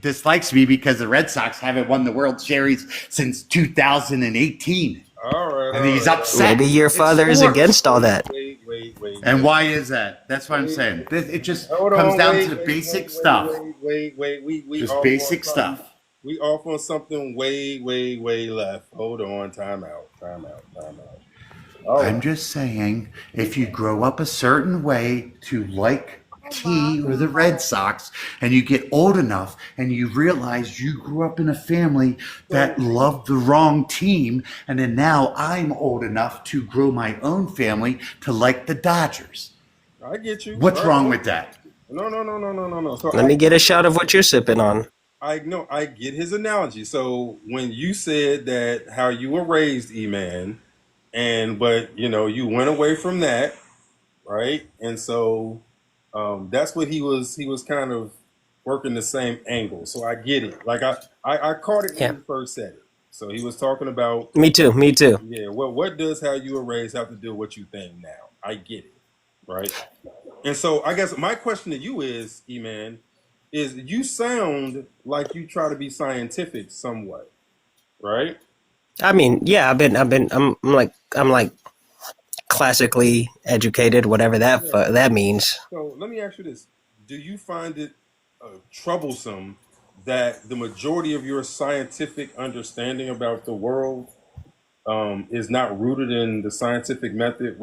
dislikes me because the Red Sox haven't won the World Series since 2018. All right. And he's upset. Maybe your father is sports. against all that. Wait. And why is that? That's what I'm saying. It just Hold comes on, down wait, to wait, basic wait, stuff. Wait. We Just off basic on something- stuff. We off on something way left. Hold on. Time out. All I'm right. just saying, if you grow up a certain way to like tea or the Red Sox, and you get old enough and you realize you grew up in a family that loved the wrong team, and then now I'm old enough to grow my own family to like the Dodgers. I get you. What's All wrong right. with that? No. So Let me get a shot of what you're sipping on. I know I get his analogy. So when you said that how you were raised, E-Man, but you went away from that, right? And so that's what he was kind of working the same angle. So I get it. Like I caught it Yeah. when he first said it. So he was talking about Me too. yeah, what does how you were raised have to do with what you think now? I get it. Right? And so I guess my question to you is, E-Man, is you sound like you try to be scientific somewhat, right? I mean, yeah, I'm like classically educated, whatever that means. So let me ask you this: do you find it troublesome that the majority of your scientific understanding about the world is not rooted in the scientific method,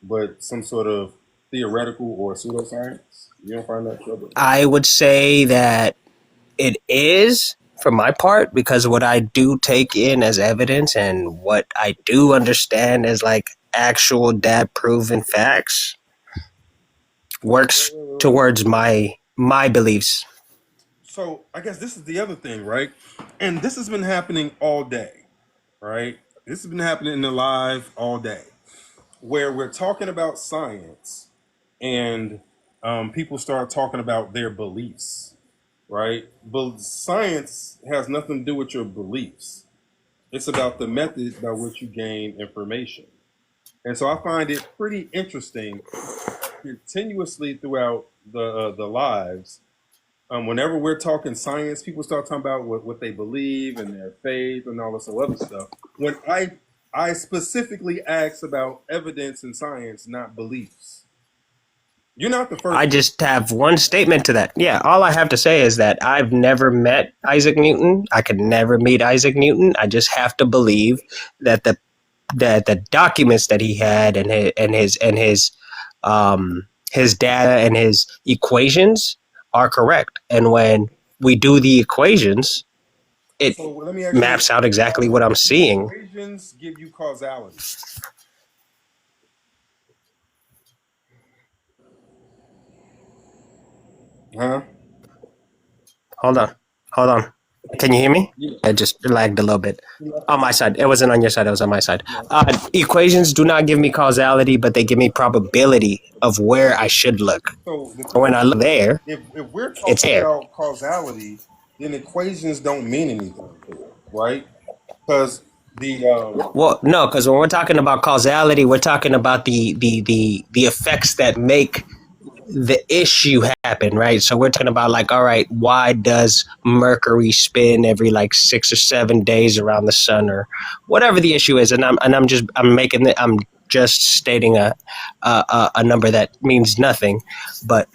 but some sort of theoretical or pseudoscience? You don't find that troubling? I would say that it is for my part because what I do take in as evidence and what I do understand as like actual data proven facts works towards my beliefs. So I guess this is the other thing, right? And this has been happening all day, right? This has been happening in the live all day, where we're talking about science and people start talking about their beliefs, right? But science has nothing to do with your beliefs. It's about the method by which you gain information. And so I find it pretty interesting continuously throughout the lives. Whenever we're talking science, people start talking about what they believe and their faith and all this other stuff. When I specifically ask about evidence and science, not beliefs. You're not the first. I just have one statement to that. Yeah, all I have to say is that I've never met Isaac Newton. I could never meet Isaac Newton. I just have to believe that the documents that he had and his data and his equations are correct. And when we do the equations, it So let me ask you maps this. out exactly what I'm seeing. Equations give you causality. Huh? Hold on. Can you hear me? Yeah. It just lagged a little bit. On my side. It wasn't on your side. It was on my side. Equations do not give me causality, but they give me probability of where I should look. So When I look there, if we're it's talking there. about causality, then equations don't mean anything, right? Because the Well, no, because when we're talking about causality, we're talking about the effects that make the issue happen, right? So we're talking about like, all right, why does Mercury spin every like 6 or 7 days around the sun, or whatever the issue is? And I'm just stating a number that means nothing, but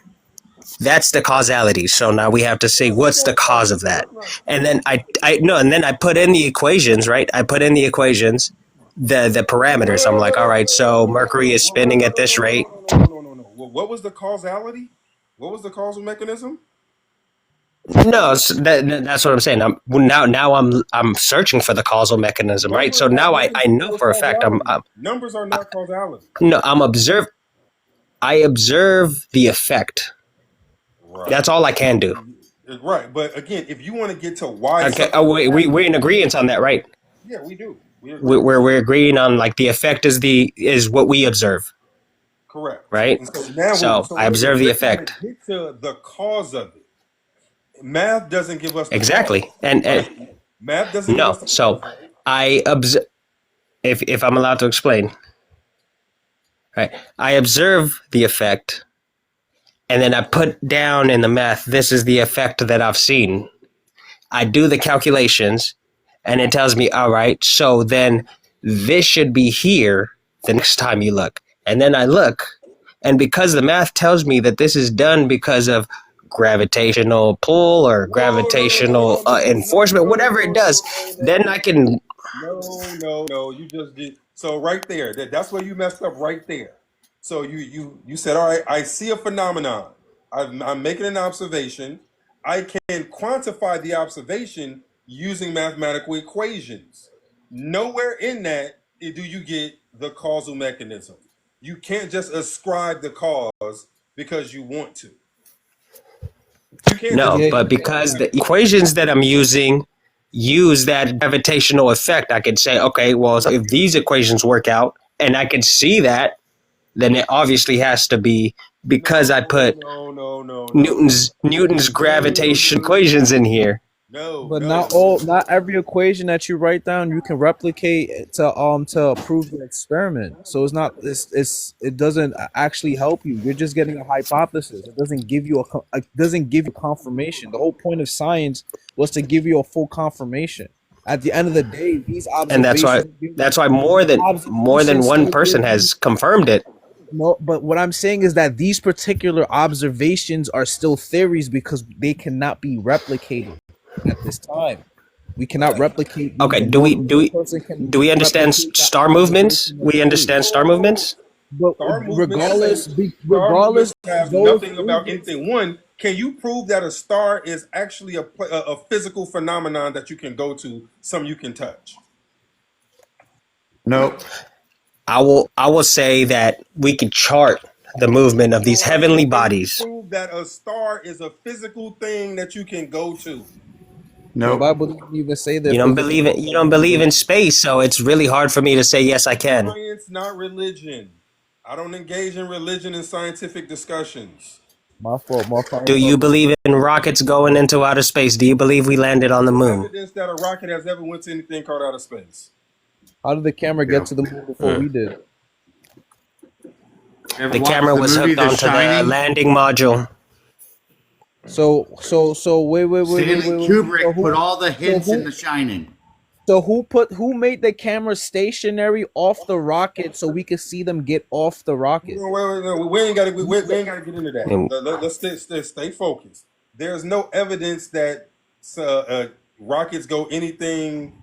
that's the causality. So now we have to say what's the cause of that, and then I put in the equations, right? I put in the equations, the parameters. I'm like, all right, so Mercury is spinning at this rate. No. Well, what was the causality? What was the causal mechanism? No, that's what I'm saying. I'm searching for the causal mechanism, right? So now I know for a fact Numbers are not causality. no, I observe the effect. Right. That's all I can do. Right. But again, if you want to get to why, Okay. Oh wait, we're in agreement on that, right? yeah, we do. We agree. We're agreeing on like the effect is what we observe, Correct. right? And so now, So I observe the effect. Get to the cause of it. Math doesn't give us the Exactly, cause, and right? Math doesn't give no. us the So cause. I observe. If I'm allowed to explain, Right. I observe the effect, and then I put down in the math, this is the effect that I've seen. I do the calculations, and it tells me, all right, so then this should be here the next time you look. And then I look, and because the math tells me that this is done because of gravitational pull or gravitational enforcement, whatever it does, then I can. No. You just did so right there. That's where you messed up right there. So you said, all right, I see a phenomenon. I'm making an observation. I can quantify the observation using mathematical equations. Nowhere in that do you get the causal mechanism. You can't just ascribe the cause because you want to. You can't No, just but because the equations that I'm using use that gravitational effect, I could say, okay, well, if these equations work out and I can see that, then it obviously has to be because I put no. Newton's gravitation equations in here. But not every equation that you write down you can replicate to prove the experiment. So it doesn't actually help you. You're just getting a hypothesis. It doesn't give you confirmation. The whole point of science was to give you a full confirmation. At the end of the day, these And observations. that's why more than one person has confirmed it. No, but what I'm saying is that these particular observations are still theories because they cannot be replicated at this time. We cannot replicate. Okay, do we understand star movements? We understand star movements? But regardless, have nothing about anything. One, can you prove that a star is actually a physical phenomenon that you can go to, something you can touch? No. I will say that we can chart the movement of these heavenly bodies. Prove that a star is a physical thing that you can go to. No. The Bible doesn't even say that. You don't believe in space, so it's really hard for me to say yes, I can. Science, not religion. I don't engage in religion and scientific discussions. My fault. Do you believe in rockets going into outer space? Do you believe we landed on the moon? Evidence that a rocket has ever went to anything called outer space. How did the camera get to the moon before we did? The camera was hooked onto the landing module. So wait. Stanley Kubrick put all the hints in The Shining. So who made the camera stationary off the rocket so we could see them get off the rocket? No, we ain't got to get into that. Let's stay focused. There's no evidence that rockets go to anything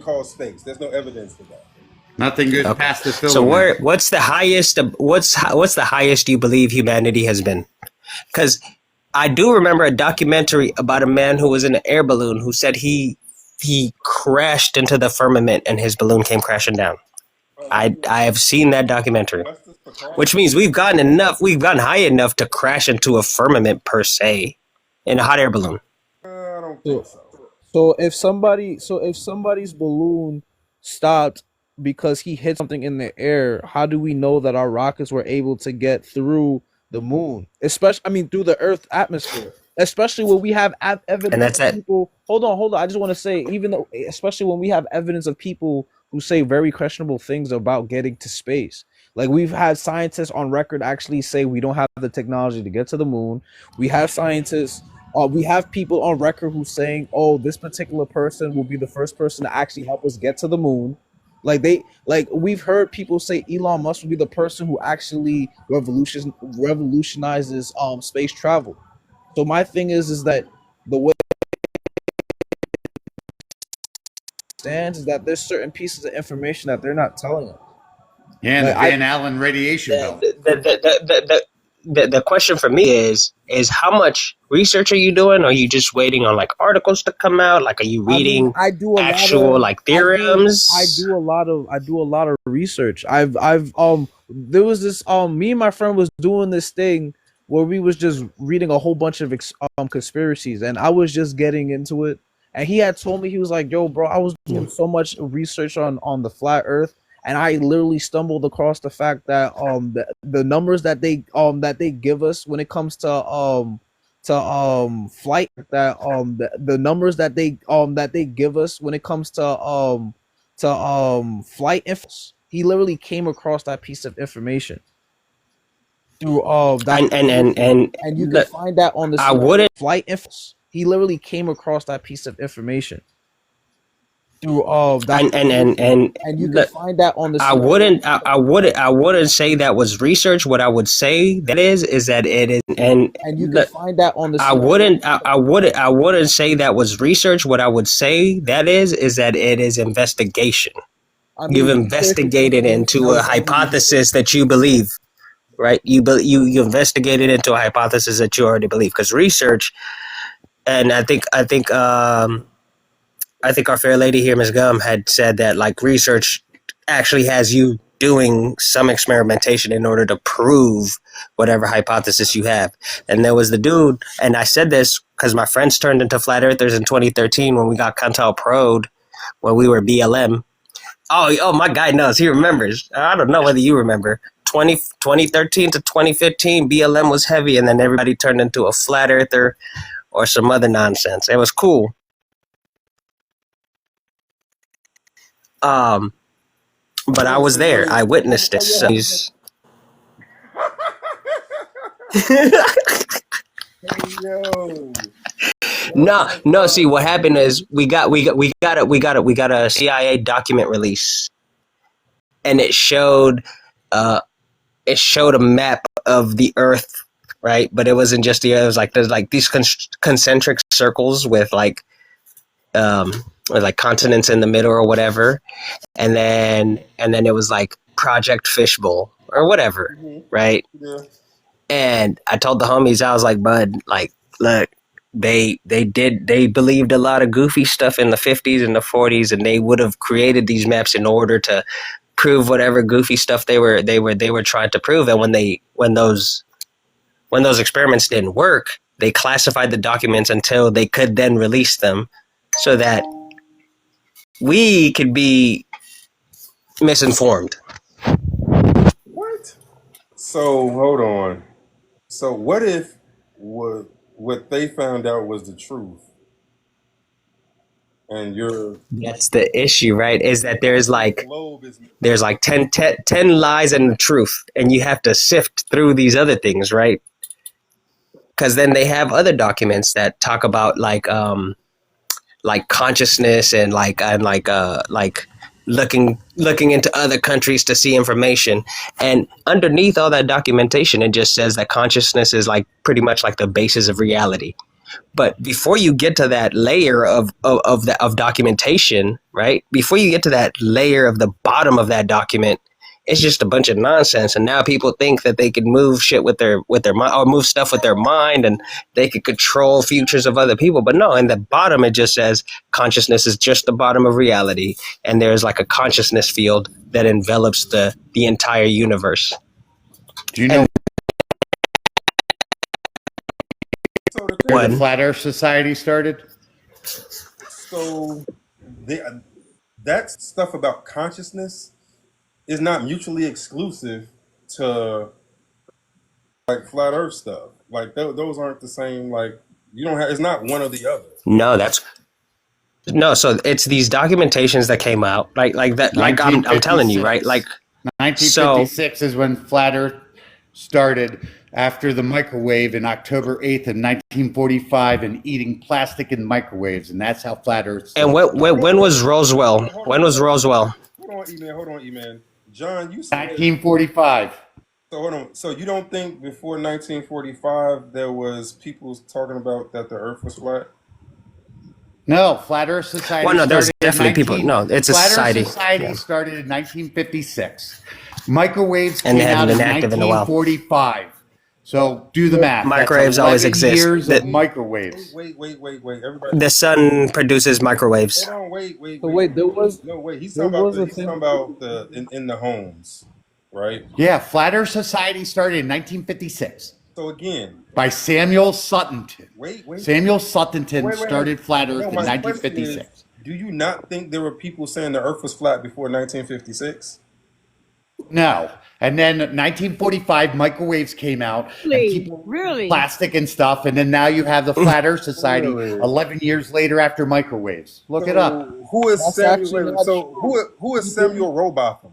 called space. There's no evidence for that. Nothing goes past the filament. So what's the highest you believe humanity has been? Because I do remember a documentary about a man who was in an air balloon who said he crashed into the firmament and his balloon came crashing down. I have seen that documentary, which means we've gotten high enough to crash into a firmament per se in a hot air balloon. I don't think so. So if somebody's balloon stopped because he hit something in the air, how do we know that our rockets were able to get through the moon, through the Earth atmosphere? Especially when we have evidence. And that's it. People, hold on. I just want to say, especially when we have evidence of people who say very questionable things about getting to space. Like we've had scientists on record actually say we don't have the technology to get to the moon. We have we have people on record who's saying, "Oh, this particular person will be the first person to actually help us get to the moon." We've heard people say Elon Musk will be the person who actually revolutionizes space travel. So my thing is that the way it stands is that there's certain pieces of information that they're not telling us. Yeah, the Van Allen radiation belt. The question for me is how much research are you doing? Are you just waiting on like articles to come out? Like, are you reading theorems? I do a lot of research. There was this me and my friend was doing this thing where we was just reading a whole bunch of conspiracies, and I was just getting into it. And he had told me, he was like, "Yo, bro, I was doing so much research on the flat Earth, and I literally stumbled across the fact that the numbers that they give us when it comes to flight, that the numbers that they give us when it comes to flight info He literally came across that piece of information through that, and you can find that on the I wouldn't flight info. He literally came across that piece of information through that, and you can find that on the I wouldn't say that was research. What I would say that is that it is, and you can find that on the I wouldn't say that was research. What I would say that is that it is investigation. You've investigated into a hypothesis that you believe, right? You investigated into a hypothesis that you already believe, because research, and I think our fair lady here, Ms. Gum, had said that like research actually has you doing some experimentation in order to prove whatever hypothesis you have. And there was the dude, and I said this because my friends turned into flat earthers in 2013 when we got Cantal Prod, when we were BLM. Oh, my guy knows. He remembers. I don't know whether you remember. 2013 to 2015, BLM was heavy, and then everybody turned into a flat earther or some other nonsense. It was cool. But I was there. I witnessed it. So Yo. No. See, what happened is we got a CIA document release, and it showed a map of the Earth, right? But it wasn't just the Earth. It was like there's like these concentric circles with like continents in the middle or whatever, and then it was like Project Fishbowl or whatever, right? Yeah. And I told the homies, I was like, bud, like, look, they believed a lot of goofy stuff in the 50s and the 40s, and they would have created these maps in order to prove whatever goofy stuff they were trying to prove. And when those experiments didn't work, they classified the documents until they could then release them, so that we could be misinformed. What? So hold on. So what if what they found out was the truth, and that's the issue, right? Is that there's like 10 lies and the truth, and you have to sift through these other things, right? Because then they have other documents that talk about like consciousness and like looking into other countries to see information, and underneath all that documentation, it just says that consciousness is like pretty much like the basis of reality. But before you get to that layer of documentation, right? Before you get to that layer of the bottom of that document, it's just a bunch of nonsense. And now people think that they could move shit with their mind, or move stuff with their mind, and they could control futures of other people. But no, in the bottom, it just says consciousness is just the bottom of reality. And there's like a consciousness field that envelops the entire universe. Do you know where the Flat Earth Society started? So that stuff about consciousness is not mutually exclusive to like flat Earth stuff. Like those aren't the same. Like you don't have. It's not one or the other. So it's these documentations that came out, like that. Like I'm telling you, right? Like 1956 is when Flat Earth started, after the microwave in October 8th of 1945, and eating plastic in microwaves, and that's how Flat Earth started. And when was Roswell? When was Roswell? Hold on, E-Man. John, you said 1945. So hold on. So you don't think before 1945 there was people talking about that the Earth was flat? No, Flat Earth Society. Well, no, there's definitely people. No, it's a society. Flat Earth Society started in 1956. Microwaves and came they out haven't in been active in a while. 1945. So do the math. Microwaves That's always 11 exist. years of microwaves. Wait. Everybody. The sun produces microwaves. Hold on, wait. There was He's talking about the in the homes, right? Yeah, Flat Earth Society started in 1956. So again, by Samuel Suttonton. Wait. Samuel Suttonton started Flat Earth in my 1956. question is, do you not think there were people saying the Earth was flat before 1956? No. And then 1945, microwaves came out. Really? Plastic and stuff. And then now you have the Flat Earth Society 11 years later after microwaves. Look it up. Who is Samuel Robotham?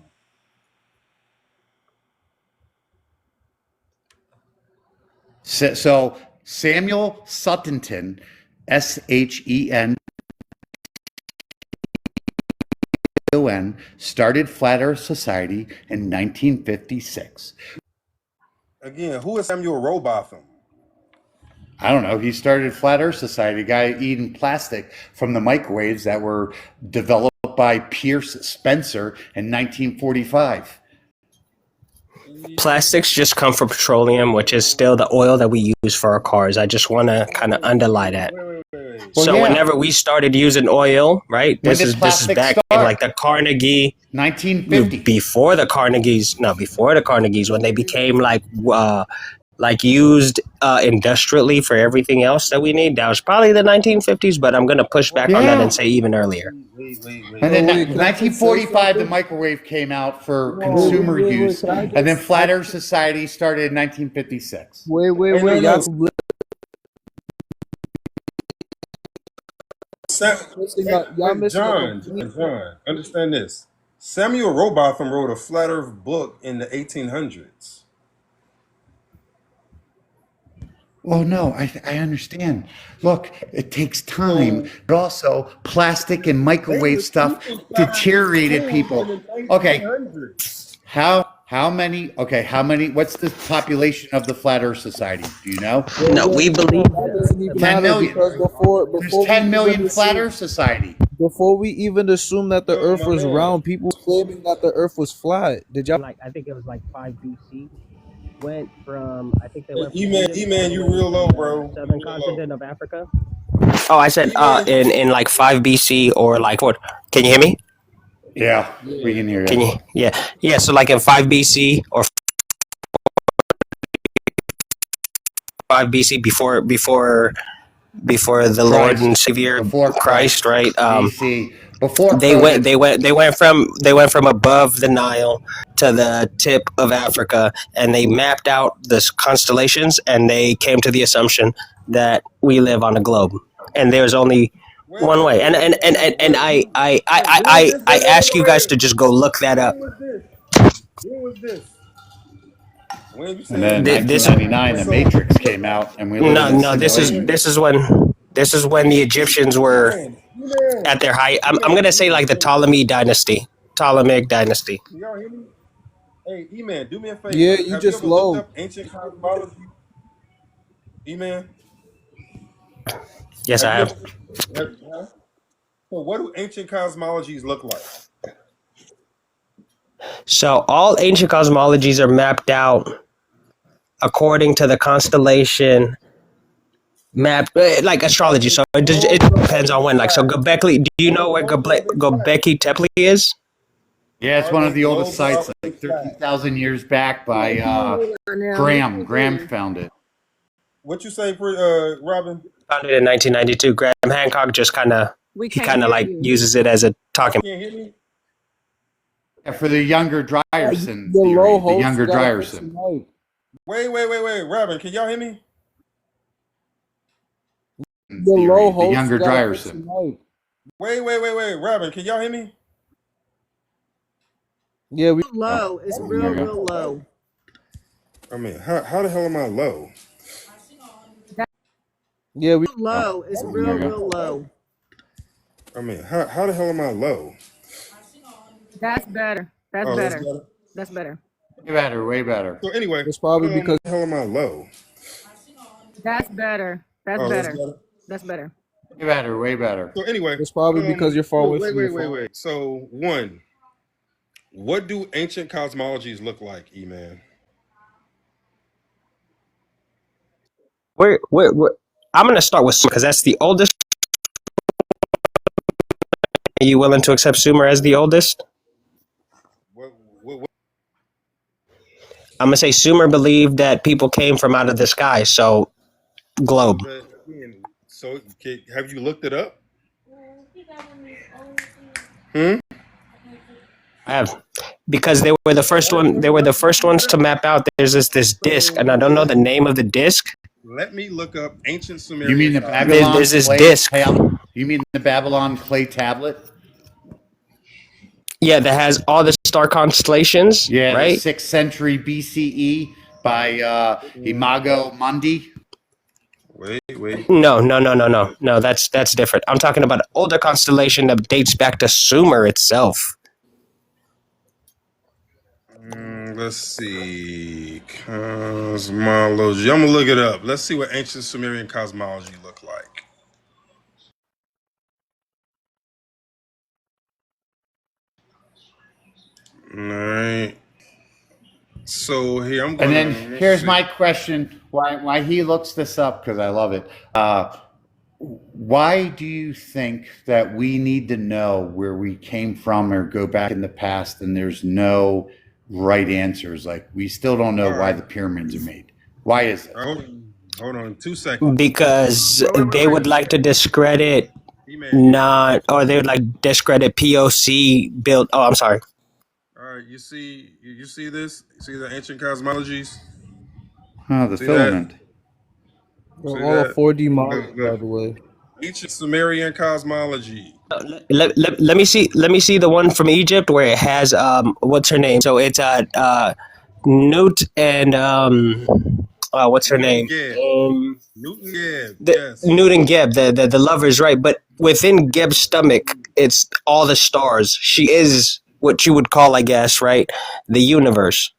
So Samuel Suttonton, Shenton, started Flat Earth Society in 1956. Again, who is Samuel Rowbotham? I don't know. He started Flat Earth Society, a guy eating plastic from the microwaves that were developed by Pierce Spencer in 1945. Plastics just come from petroleum, which is still the oil that we use for our cars. I just want to kind of underlie that. Well, So yeah. whenever we started using oil, right? When This did is plastic back in start? like the Carnegie, 1950. before the Carnegies, when they became like used industrially for everything else that we need. That was probably the 1950s, but I'm gonna push back on that Yeah. and say even earlier. And then 1945, the microwave came out for consumer use, and then Flat Earth Society started in 1956. Wait. Y'all missing John, understand this. Samuel Rowbotham wrote a flat Earth book in the 1800s. Well, no, I understand. Look, it takes time, but also plastic and microwave stuff deteriorated people. Okay, how many? Okay, how many? What's the population of the Flat Earth Society? Do you know? No, we believe 10 million. There's 10 million Flat Earth Society. Before we even assumed that the Earth was round, people claiming that the Earth was flat. Did y'all? I think it was like 5 BC. Went from E-man, you real low, bro. Southern continent of Africa. Oh, I said in like 5 BC or like what? Can you hear me? Yeah, we can hear you. Can you? Yeah. So like in 5 BC or 5 BC before the Lord and Savior Before Christ, right? BC. Before They COVID. went from above the Nile to the tip of Africa, and they mapped out the constellations, and they came to the assumption that we live on a globe, and there's only one way. And I ask you guys to just go look that up. When was this? And then in This- 1999, The Matrix came out, and we live in a simulation. This is when the Egyptians were at their height. I'm gonna say like the Ptolemaic dynasty. Can y'all hear me? Hey, E-man, do me a favor. Yeah, you Have just ever looked low. up ancient cosmology? E-man? Yes, I have. So what do ancient cosmologies look like? So all ancient cosmologies are mapped out according to the constellation map, like astrology. So it depends on when. Like, so Göbekli, do you know where Göbekli Tepe is? Yeah, it's one of the oldest sites, like 13,000 years back by Graham. Graham found it. What you say, Robin? Founded in 1992. Graham Hancock just kind of like uses it as a talking. Can't hear me? Yeah, for the younger Dryerson The theory, low the host younger got Dryerson. tonight. Wait. Robin, can y'all hear me? The low host The younger got Dryerson. tonight. Wait. Robin, can y'all hear me? Yeah, we Low. It's real low. I mean, how the hell am I low? Low. It's real low. I mean, how the hell am I low? That's better. That's Oh, that's better. better? That's better. Way better, way better. So anyway, it's probably because how the hell am I low? That's better. That's Oh, that's better. better? That's better. Way better, way better. So anyway, it's probably because you're far away from your phone. wait. So one, what do ancient cosmologies look like, E-man? Where I'm gonna start with Sumer because that's the oldest. Are you willing to accept Sumer as the oldest? What I'm gonna say Sumer believed that people came from out of the sky, so globe. So have you looked it up? I have, because they were the first one. They were the first ones to map out. There's this disc, and I don't know the name of the disc. Let me look up ancient Sumerian. You mean the cosmology. Babylon There's this clay disc. You mean the Babylon clay tablet? Yeah, that has all the star constellations. Yeah, right. the 6th century BCE by Imago Mundi? Wait. No. That's different. I'm talking about an older constellation that dates back to Sumer itself. Let's see. Cosmology. I'm gonna look it up. Let's see what ancient Sumerian cosmology looked like. All right. So here I'm going. And then here's my question: why he looks this up, because I love it. Why do you think that we need to know where we came from or go back in the past, and there's no right answers? Like, we still don't know why the pyramids are made. Why is it? Hold on 2 seconds. Because they would like to discredit they would like discredit POC build. Oh, I'm sorry. All right, you see this? You see the ancient cosmologies? Oh, the See filament. They're all a 4D model, by the way. Ancient Sumerian cosmology. Let me see the one from Egypt where it has what's her name? So it's Newt and what's her name? Newton Geb. Yes. Newt and Geb, the lovers, right? But within Geb's stomach, it's all the stars. She is what you would call, I guess, right, the universe.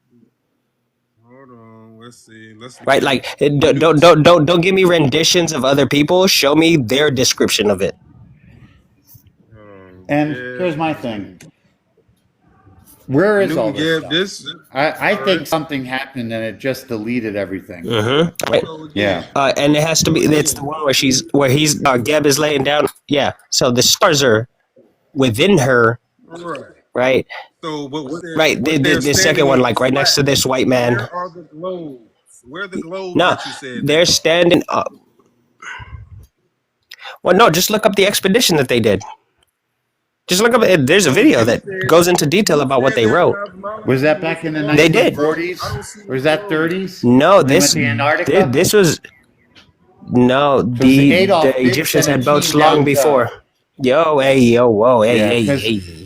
Hold on, let's see. Right, like don't give me renditions of other people. Show me their description of it. And here's my thing. Where is all this stuff? I think something happened and it just deleted everything. Right. Yeah. And it has to be. It's the one where he's Geb is laying down. Yeah. So the stars are within her. Right. So, but the second one, like right next to this white man. Where are the globes? Where are the globes No, that you said? they're standing up. Well, no, just look up the expedition that they did. Just look up. There's a video that goes into detail about what they wrote. Was that back in the 1940s? They did. Or was that 30s? No, They went to Antarctica? this was no the Egyptians had boats long before. Hey.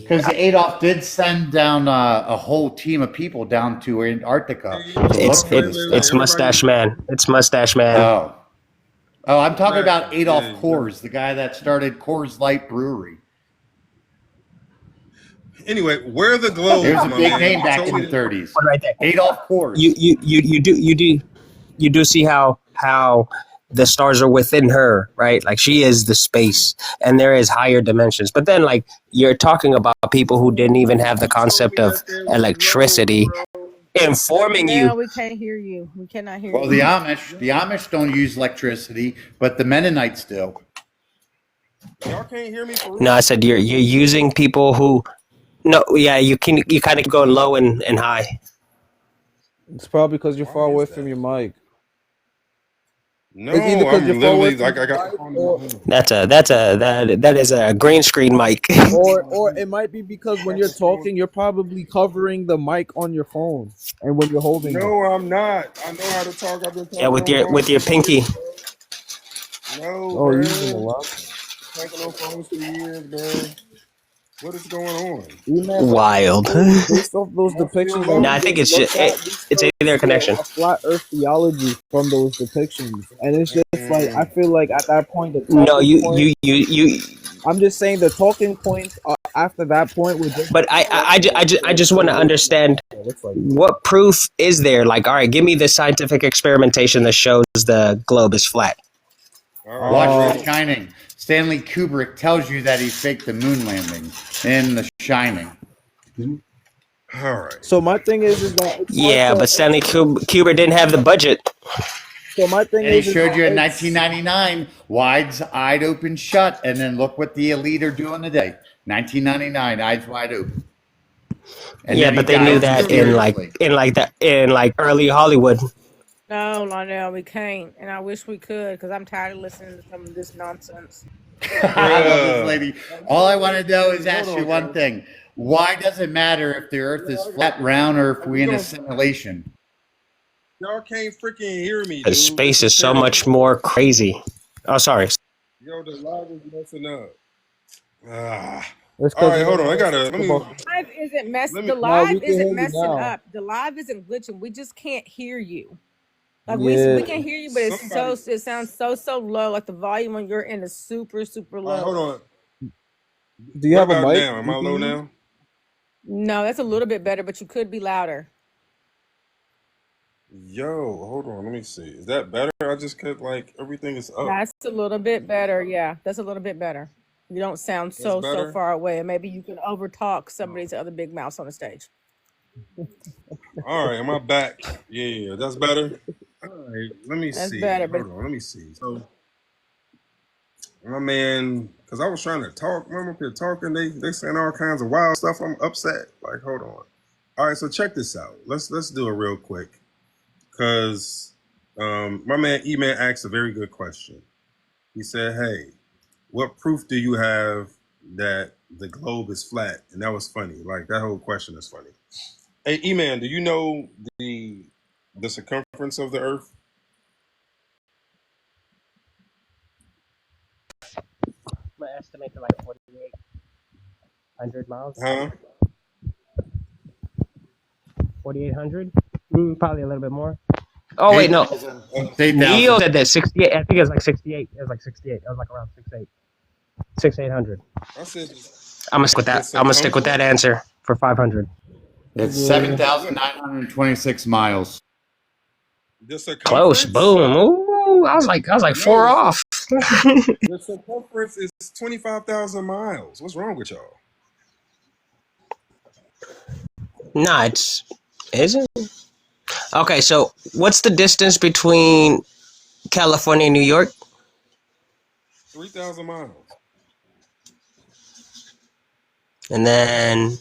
Because Adolf did send down a whole team of people down to Antarctica. It's Mustache Man. It's Mustache Man. Oh, I'm talking about Adolf Coors, the guy that started Coors Light Brewery. Anyway, where are the globes? It was a big name back in the 30s. Right there. Adolf Coors. You do see how the stars are within her, right? Like she is the space, and there is higher dimensions. But then, like, you're talking about people who didn't even have the concept of electricity, informing you. No, we can't hear you. We cannot hear you. Well, the Amish don't use electricity, but the Mennonites do. Y'all can't hear me for real? No, I said you're using people who. No, yeah, you kind of go low and high. It's probably because you're far away from your mic. No, I'm literally like I got. That is a green screen mic. or it might be because when you're talking, you're probably covering the mic on your phone, and when you're holding. No, I'm not. I know how to talk. I've been talking. Yeah, with your pinky. No. Oh, you're using a lot. Taking no phones for years, man. What is going on? Wild. Based off those depictions. No, I think it's just it's either connection. A flat Earth theology from those depictions, and it's just like I feel like at that point. No, you. I'm just saying the talking points are after that point. But I just want to understand what proof is there? Like, all right, give me the scientific experimentation that shows the globe is flat. Watch The Shining. Stanley Kubrick tells you that he faked the moon landing in The Shining. All right. So my thing is that but Stanley Kubrick didn't have the budget. So my thing and is, he showed you in 1999, eyed open shut, and then look what the elite are doing today. 1999, eyes wide open. And yeah, but they knew that in early Hollywood. No, Lionel, we can't. And I wish we could, because I'm tired of listening to some of this nonsense. I love this lady. All I want to do is ask you one thing. Why does it matter if the Earth is flat, round, or if we're in a simulation? Y'all can't freaking hear me. The space is so much more crazy. Oh, sorry. Yo, the live is messing up. It's All because right, you hold on. I don't know gotta let me about. Live isn't mess. let me. The Now we live can isn't hear you messing now. up. The live isn't glitching. We just can't hear you. Like Yeah. we can hear you, but it's Somebody. it sounds so low. Like the volume on your end is super All right, low. hold on. Do you What have a about mic now? Am I you can low use? now? No, that's a little bit better, but you could be louder. Yo, hold on. Let me see. Is that better? I just could like everything is up. That's a little bit better. Yeah, that's a little bit better. You don't sound That's so better. far away, and maybe you can overtalk some of these other big mouths on the stage. All right, am I back? Yeah, that's better. All right, let me That's see. better, but Hold on, let me see. So my man, because I was trying to talk, I'm up here talking. They saying all kinds of wild stuff. I'm upset. Like, hold on. All right, so check this out. Let's do it real quick. Cause my man E-Man asked a very good question. He said, "Hey, what proof do you have that the globe is flat?" And that was funny. Like that whole question is funny. Hey, E-Man, do you know the circumference of the Earth? My estimate like 4,800 miles. Huh? 4,800. Probably a little bit more. Oh wait, no. 8,000. It's Neil 8,000. said that 68. I think it was like 68. It was like 68. It was like around 6,800. 6,800. I said I'm gonna stick with the that. I'm gonna stick with that circumference. answer for 500. It's Yeah. 7,926 miles. The Close. circumference. Boom. Ooh, I was like No, four off. the circumference is 25,000 miles. What's wrong with y'all? Nah, it's isn't. Okay, so what's the distance between California and New York? 3,000 miles. And then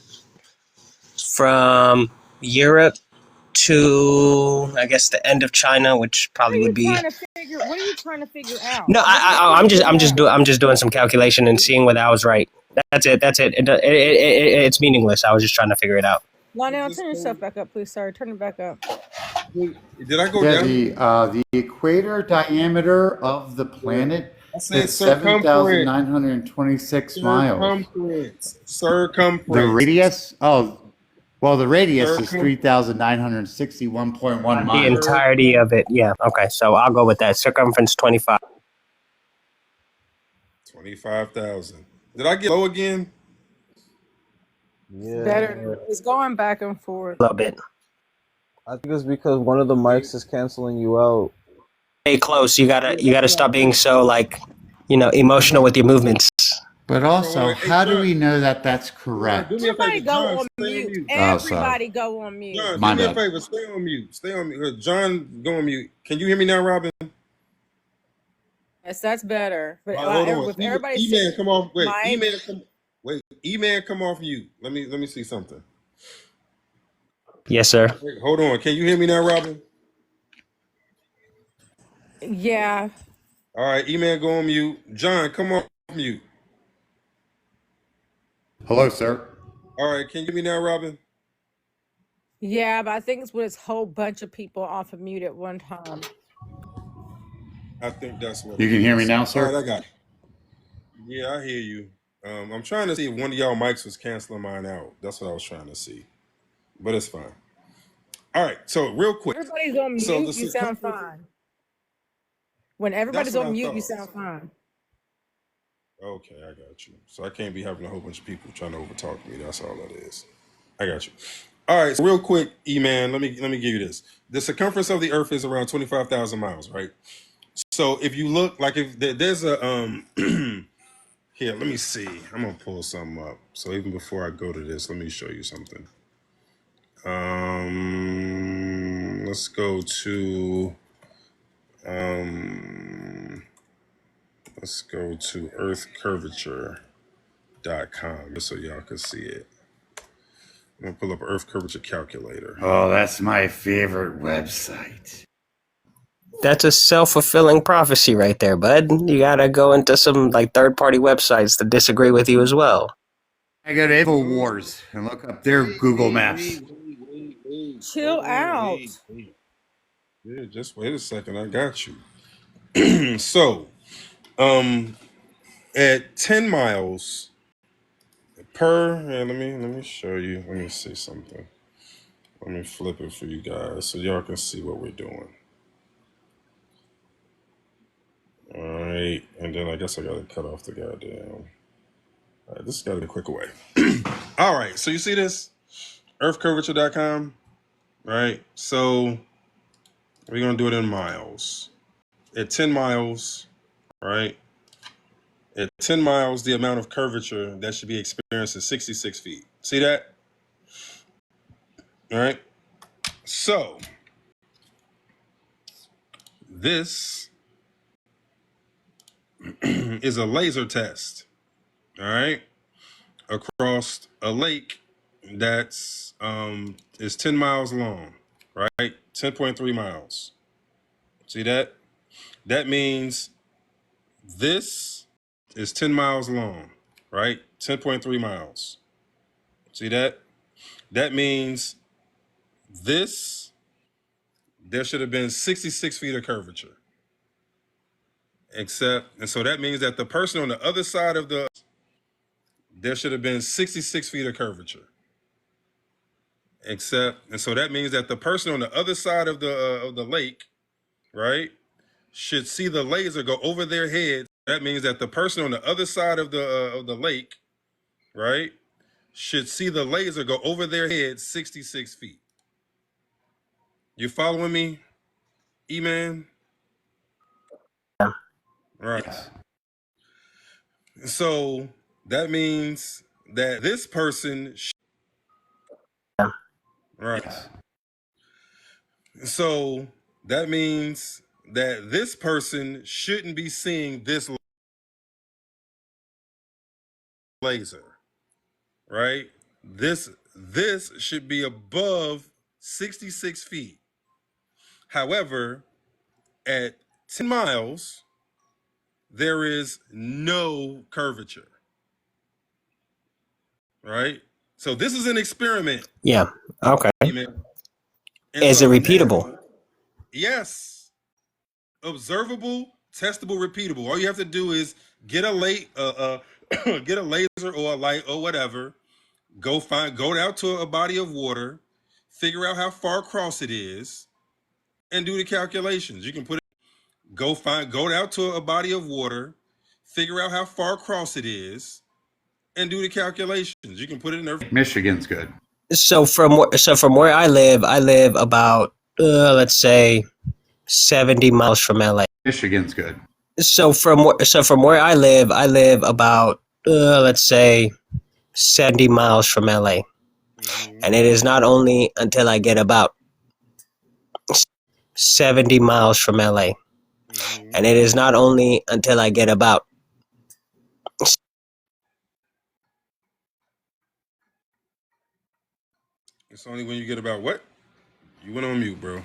from Europe to I guess the end of China, which what are probably would you be trying to figure? What are you trying to figure out? no. What are you trying to figure out? I'm just doing some calculation and seeing whether I was right. That's it. It's meaningless. I was just trying to figure it out. Lionel, Just turn yourself back up, please, sir. Turn it back up. did I go Yeah, down? the equator diameter of the planet I said is circumference. 7,926 miles. Circumference. The Circumference. radius? Oh, well, the radius is Circum. 3,961.1 The miles. entirety of it. Yeah. Okay. So I'll go with that. Circumference 25. 25,000. Did I get low again? Yeah. Better. It's going back and forth. A little bit. I think it's because one of the mics is canceling you out. Stay close. You gotta stop being so emotional with your movements. But Hold also, on. Hey, how do John. we know that that's John, correct? do me a Everybody favor. go John, on stay on mute. mute. Oh, sorry. Everybody go on mute. John, do My me a bad. favor. Stay on mute. Stay on mute. John, go on mute. Can you hear me now, Robin? Yes, that's better. But All right, hold on. with everybody E-Man, come off. Wait, my E-Man, come. Wait, E-Man, come off mute. Let me see something. Yes, sir. Wait, hold on. Can you hear me now, Robin? yeah. All right, E-Man, go on mute. John, come off mute. Hello, sir. All right, can you hear me now, Robin? Yeah, but I think it's when it's a whole bunch of people off of mute at one time. I think that's what You it can hear me is. now, All sir? right, I got it. Yeah, I hear you. I'm trying to see if one of y'all mics was canceling mine out. That's what I was trying to see. But it's fine. All right, so real quick. Everybody's on mute, So the you sound circumference. fine. When everybody's That's what on I mute, you thought. sound fine. Okay, I got you. So I can't be having a whole bunch of people trying to overtalk me. That's all that is. I got you. All right, so real quick, E-Man, let me give you this. The circumference of the Earth is around 25,000 miles, right? So if you look, like if there's a here, let me see. I'm gonna pull something up. So even before I go to this, let me show you something. Let's go to earthcurvature.com just so y'all can see it. I'm gonna pull up Earth curvature calculator. Oh, that's my favorite website. That's a self-fulfilling prophecy right there, bud. You gotta go into some third-party websites that disagree with you as well. I go to InfoWars and look up their Google Maps. Chill out. Wait. Yeah, just wait a second. I got you. So, at 10 miles, let me show you. Let me see something. Let me flip it for you guys so y'all can see what we're doing. All right, and then I guess I gotta cut off the goddamn. All right, this has got to be a quicker way. All right, so you see this? earthcurvature.com, right? So we're going to do it in miles. At 10 miles, right? At 10 miles, the amount of curvature that should be experienced is 66 feet. See that? All right. So this is a laser test, all right, across a lake that's is 10 miles long, right? 10.3 miles. See that? That means this is 10 miles long, right? 10.3 miles. See that? That means this, there should have been 66 feet of curvature. And so that means that the person on the other side of there should have been 66 feet of curvature. And so that means that the person on the other side of the lake, right, should see the laser go over their head. That means that the person on the other side of the lake, right, should see the laser go over their head 66 feet. You following me, E-Man? Right. So that means that this person, right. So that means that this person shouldn't be seeing this laser, right? This should be above 66 feet. However, at 10 miles, there is no curvature, right? So this is an experiment. Yeah. Okay. And Is it repeatable? Yes. Observable, testable, repeatable. All you have to do is get a get a laser or a light or whatever. Go out to a body of water, figure out how far across it is, and do the calculations. You can put it. Go out to a body of water, figure out how far across it is, and do the calculations. You can put it in there. Michigan's good. So from where I live about let's say 70 miles from LA. Michigan's good. So from where I live about let's say 70 miles from LA. And it is not only until I get about 70 miles from LA. And it is not only until I get about It's only when you get about what? You went on mute, bro.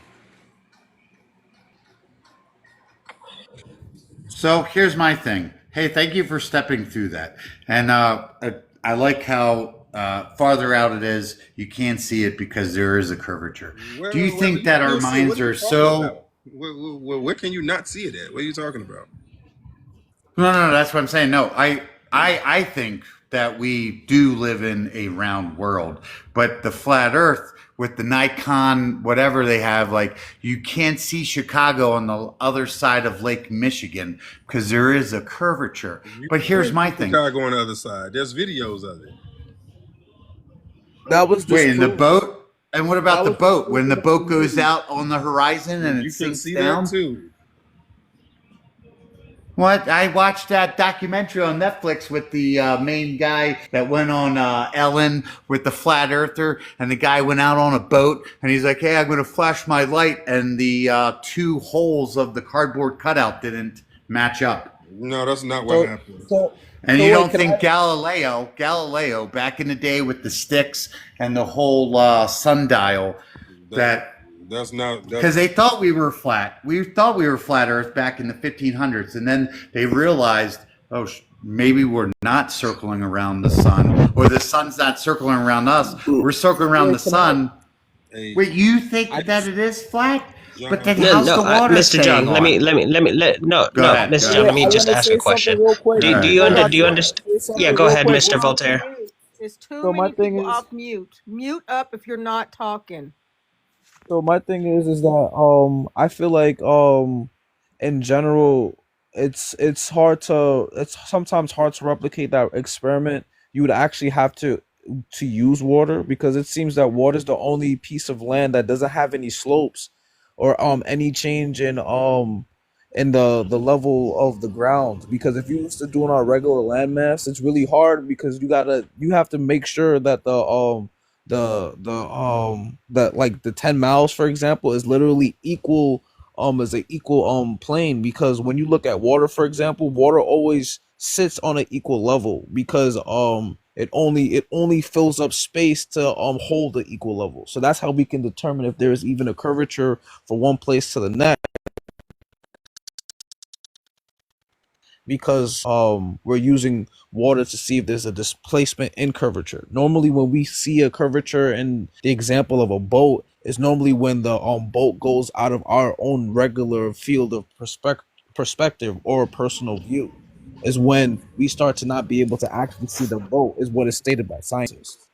So here's my thing. Hey, thank you for stepping through that. And I like how farther out it is, you can't see it because there is a curvature. Do you think that our minds are so... Where can you not see it at? What are you talking about? No, that's what I'm saying. No, I think that we do live in a round world, but the flat earth with the Nikon, whatever they have, like you can't see Chicago on the other side of Lake Michigan because there is a curvature. But here's my thing. Chicago on the other side. There's videos of it. That was just in the boat. And what about the boat? When the boat goes out on the horizon and it sinks down? That too. What? I watched that documentary on Netflix with the main guy that went on Ellen with the flat earther, and the guy went out on a boat, and he's like, hey, I'm going to flash my light, and the two holes of the cardboard cutout didn't match up. No, that's not what happened. And you don't think Galileo, back in the day with the sticks and the whole sundial, that's not because they thought we were flat. We thought we were flat Earth back in the 1500s, and then they realized, maybe we're not circling around the sun, or the sun's not circling around us. We're circling around the sun. Wait, you think that it is flat? But then how's the water Mr. John, let me Mr. John, let me just ask a question. Do you understand? Yeah, go ahead, Mr. Voltaire. It's too So my many thing people is, off mute. Mute up if you're not talking. so my thing is that I feel like in general it's sometimes hard to replicate that experiment. You would actually have to use water because it seems that water is the only piece of land that doesn't have any slopes or any change in the level of the ground. Because if you used to doing our regular landmass, it's really hard because you have to make sure that that like the 10 miles for example is literally equal as an equal plane. Because when you look at water, for example, water always sits on an equal level because it only fills up space to hold the equal level. So that's how we can determine if there is even a curvature from one place to the next, because we're using water to see if there's a displacement in curvature. Normally when we see a curvature in the example of a boat is normally when the boat goes out of our own regular field of perspective or personal view, is when we start to not be able to actually see the boat, is what is stated by scientists.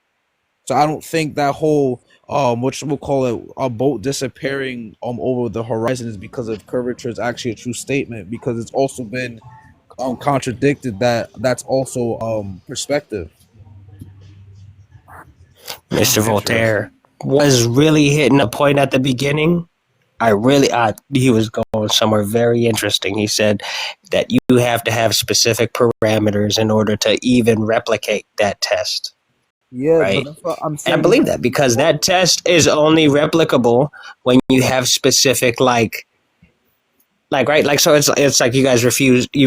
So I don't think that whole what we'll call it a boat disappearing over the horizon is because of curvature is actually a true statement, because it's also been contradicted that that's also perspective. Mr. Interesting. Voltaire was really hitting a point at the beginning. He was going somewhere very interesting. He said that you have to have specific parameters in order to even replicate that test, Yeah, but right? that's what I'm And I saying. You believe have that to use because water. that test is only replicable when you have specific right, like, so it's like you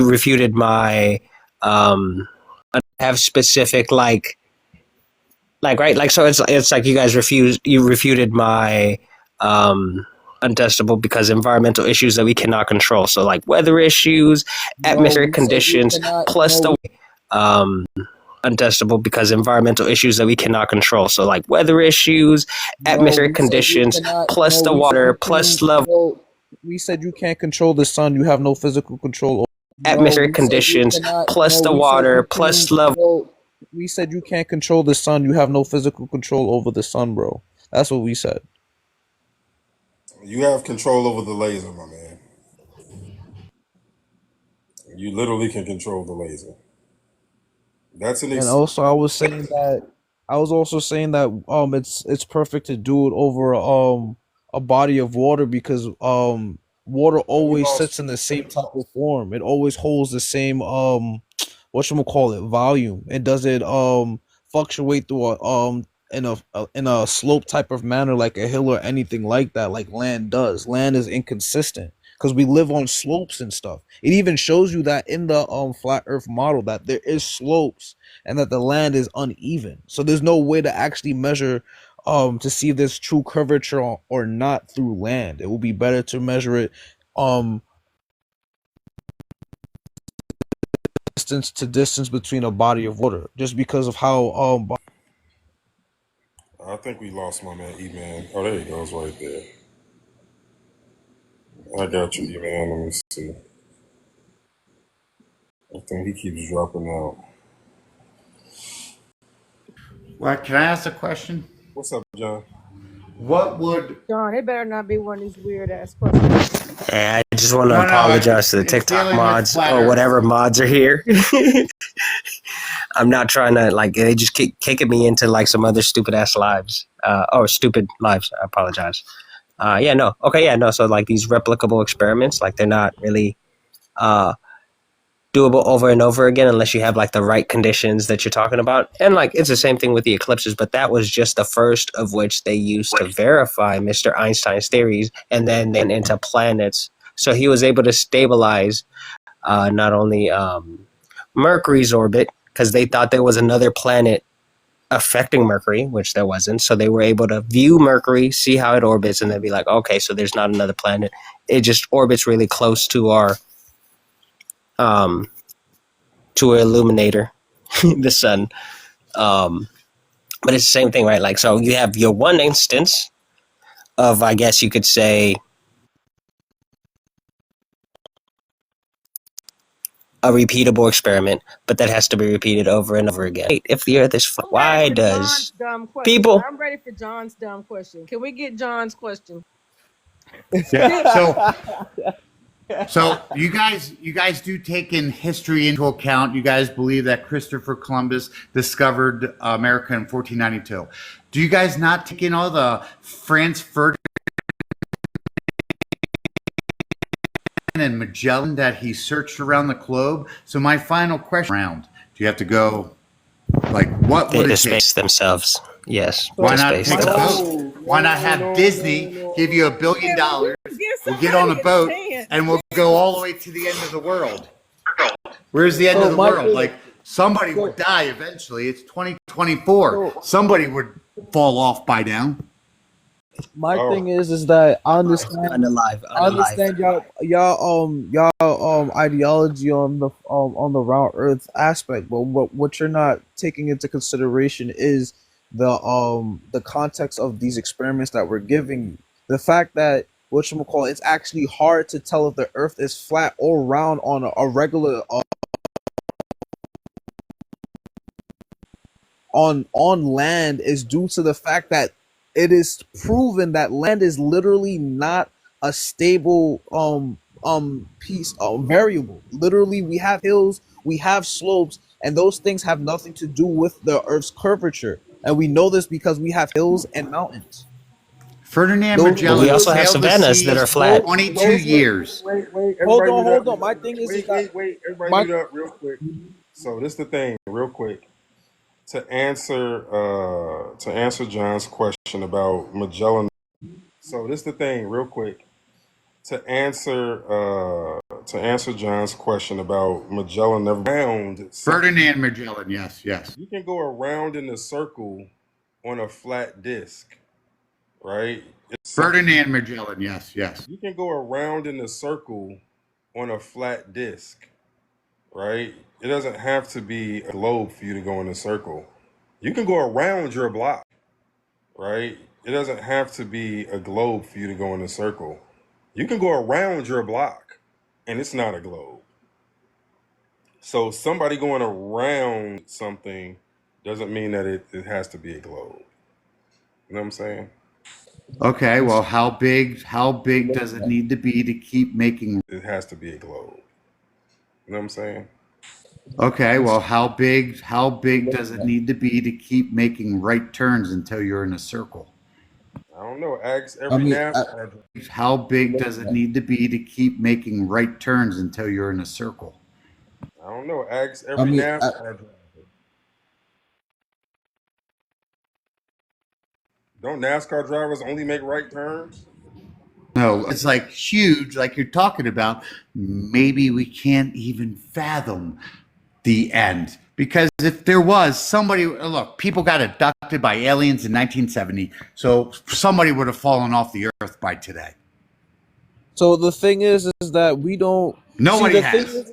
refuted my have specific right, like, so it's like you refuted my untestable because environmental issues that we cannot control, so like weather issues, No, atmospheric we said you conditions, cannot. plus No, the um untestable because environmental issues that we cannot control, so like weather issues, no, atmospheric we said you conditions, cannot. plus No, the we said water, you plus can't. the No, we said you can't control the sun. You have no physical control. No, atmospheric we said you conditions, cannot. plus No, the we said water, you plus can't. the No, we said you can't control the sun. You have no physical control over the sun, bro. That's what we said. You have control over the laser, my man. You literally can control the laser. That's an And ex. also, I was also saying that it's perfect to do it over a body of water because water And we always lost. sits in the same type of form. It always holds the same whatchamacallit volume. It doesn't fluctuate through a slope type of manner like a hill or anything like that, like land does. Land is inconsistent because we live on slopes and stuff. It even shows you that in the flat earth model that there is slopes and that the land is uneven. So there's no way to actually measure to see if there's true curvature or not through land. It will be better to measure it um distance to distance between a body of water, just because of how I think we lost my man E Man. Oh, there he goes, right there. I got you, E Man. Let me see. I think he keeps dropping out. Well, can I ask a question? What's up, John? What would John, it better not be one of these weird ass questions. I just want to no, apologize to the it's TikTok dealing with mods flat or Earth. whatever mods are here. I'm not trying to they just keep kicking me into like some other stupid ass lives or stupid lives. I apologize. Yeah, no, okay, yeah, no. So like these replicable experiments, like they're not really uh, doable over and over again unless you have like the right conditions that you're talking about. And like it's the same thing with the eclipses, but that was just the first of which they used to verify Mr. Einstein's theories, and then into planets. So he was able to stabilize not only Mercury's orbit, because they thought there was another planet affecting Mercury, which there wasn't. So they were able to view Mercury, see how it orbits, and then be like, okay, so there's not another planet. It just orbits really close to our to an illuminator, the sun. But it's the same thing, right? Like, so you have your one instance of, I guess you could say, a repeatable experiment, but that has to be repeated over and over again. If the Earth is flat, why John's does dumb question. people? I'm ready for John's dumb question. Can we get John's question? Yeah. So you guys do take in history into account. You guys believe that Christopher Columbus discovered America in 1492. Do you guys not take in all the Franz Ferdinand and Magellan that he searched around the globe? So my final question round, do you have to go like what would The it take? space themselves. Yes. Why the not space take a themselves. boat? Why not have Disney give you $1 billion? We'll get on a boat and we'll go all the way to the end of the world. Where's the end of the world? Like somebody would die eventually. It's 2024. Somebody would fall off by now. My thing is that I understand. Unalive. I understand y'all ideology on the round Earth aspect, but what you're not taking into consideration is the context of these experiments that we're giving you. The fact that whatchamacallit, it's actually hard to tell if the Earth is flat or round on a regular on land is due to the fact that it is proven that land is literally not a stable piece variable. Literally, we have hills, we have slopes, and those things have nothing to do with the Earth's curvature. And we know this because we have hills and mountains. Ferdinand Magellan we also have sailed the savannas seas that are for flat. 22 years. Wait, Hold everybody on. My thing is that wait, everybody my- mute up real quick. So this is the thing, real quick. To answer John's question about Magellan. So this is the thing, real quick. To answer John's question about Magellan never round. Ferdinand Magellan, yes. You can go around in a circle on a flat disc, right? Ferdinand Magellan, yes. You can go around in a circle on a flat disc, right? It doesn't have to be a globe for you to go in a circle. You can go around your block, right? It doesn't have to be a globe for you to go in a circle. You can go around your block, and it's not a globe. So somebody going around something doesn't mean that it has to be a globe. You know what I'm saying? Okay, well, how big does it need to be to keep making? It has to be a globe. You know what I'm saying? Okay, well, how big does it need to be to keep making right turns until you're in a circle? I don't know. Ask every NASCAR driver. How big does it need to be to keep making right turns until you're in a circle? I don't know. Ask every NASCAR driver. Don't NASCAR drivers only make right turns? No, it's like huge, like you're talking about. Maybe we can't even fathom the end. Because if there was somebody, look, people got abducted by aliens in 1970, so somebody would have fallen off the earth by today. So the thing is that we don't. Nobody the has. Thing is,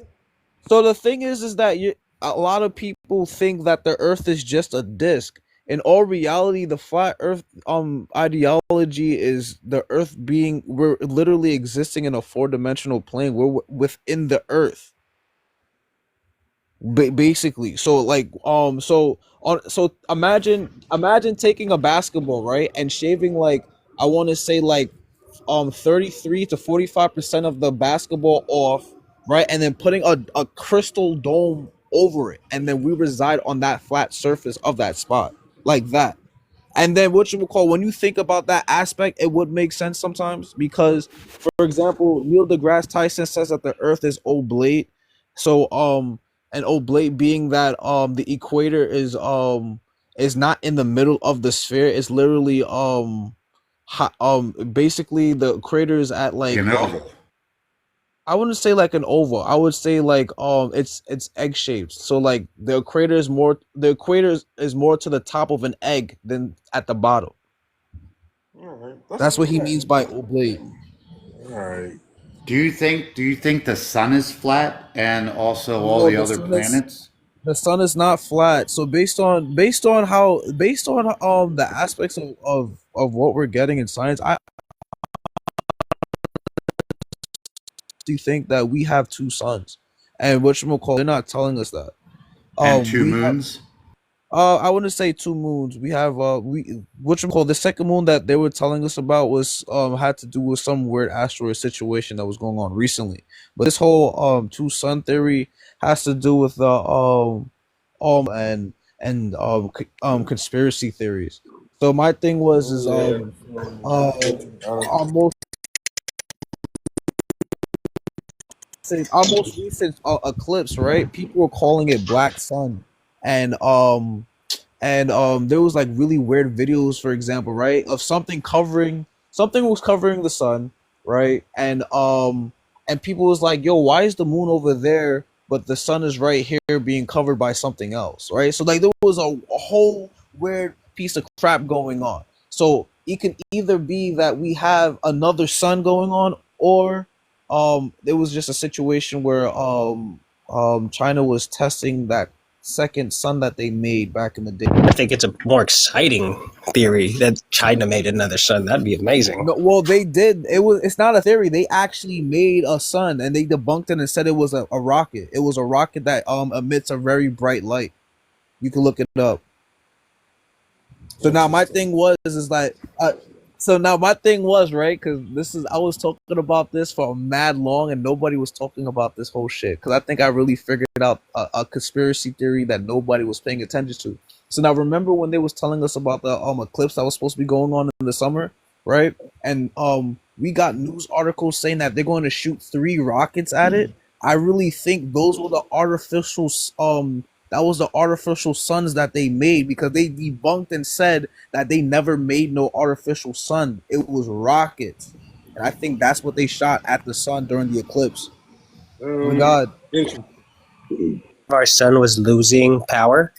so the thing is that a lot of people think that the Earth is just a disc. In all reality, the flat Earth ideology is the Earth we're literally existing in a 4-dimensional plane. We're within the Earth. Basically, so imagine taking a basketball, right, and shaving like I want to say like 33 to 45% of the basketball off, right, and then putting a crystal dome over it, and then we reside on that flat surface of that spot like that. And then when you think about that aspect, it would make sense sometimes because, for example, Neil deGrasse Tyson says that the Earth is oblate. So and oblate being that the equator is not in the middle of the sphere. It's literally basically the equator is at like An oval. I wouldn't say like an oval. I would say like it's egg shaped. So like the equator is more to the top of an egg than at the bottom. All right. That's what he means by oblate. All right. Do you think the sun is flat and also all the other planets? The sun is not flat. So based on the aspects of what we're getting in science, I do think that we have two suns, and whatchamacallit, they're not telling us that. And two We have moons. I wouldn't say two moons. We have whatchamacallit, the second moon that they were telling us about was had to do with some weird asteroid situation that was going on recently. But this whole two sun theory has to do with the conspiracy theories. So my thing was is our most recent eclipse, right? People were calling it black sun, and there was like really weird videos, for example, right, of something was covering the sun, right, and people was like, yo, why is the moon over there but the sun is right here being covered by something else, right? So like there was a whole weird piece of crap going on. So it can either be that we have another sun going on, or there was just a situation where China was testing that second sun that they made back in the day. I think it's a more exciting theory that China made another sun. That'd be amazing. No, well, they did. It's not a theory. They actually made a sun, and they debunked it and said it was a rocket. It was a rocket that emits a very bright light. You can look it up. So now my thing was right, because I was talking about this for mad long and nobody was talking about this whole shit, because I think I really figured out a conspiracy theory that nobody was paying attention to. So now remember when they was telling us about the eclipse that was supposed to be going on in the summer, right? And we got news articles saying that they're going to shoot 3 rockets at it. I really think those were the artificial suns that they made, because they debunked and said that they never made no artificial sun. It was rockets. And I think that's what they shot at the sun during the eclipse. Oh my God. Our sun was losing power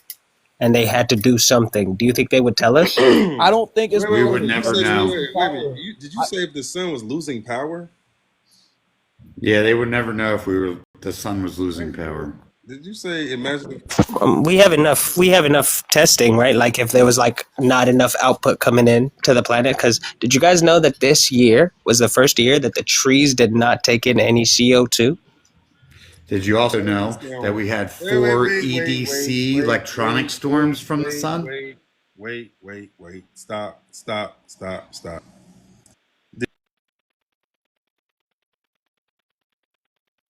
and they had to do something. Do you think they would tell us? I don't think it's... We would never know. Did you say if the sun was losing power? Yeah, they would never know if the sun was losing power. Did you say imagine? We have enough testing, right? Like if there was like not enough output coming in to the planet. Because did you guys know that this year was the first year that the trees did not take in any CO2? Did you also know that we had 4 EDC electronic storms from the sun? Wait. Stop.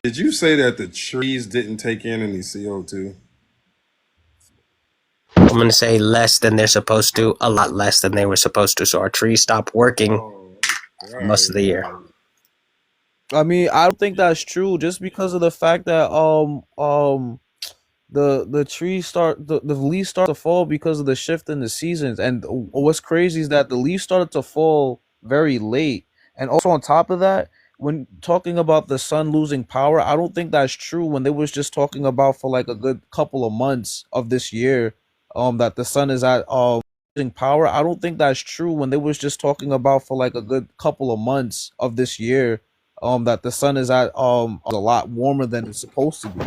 Did you say that the trees didn't take in any CO2? I'm going to say less than they're supposed to, a lot less than they were supposed to. So our trees stopped working for most of the year. I mean, I don't think that's true, just because of the fact that the trees the leaves start to fall because of the shift in the seasons. And what's crazy is that the leaves started to fall very late. And also on top of that, when talking about the sun losing power, I don't think that's true when they was just talking about for like a good couple of months of this year that the sun is at losing power. I don't think that's true when they was just talking about for like a good couple of months of this year that the sun is at a lot warmer than it's supposed to be.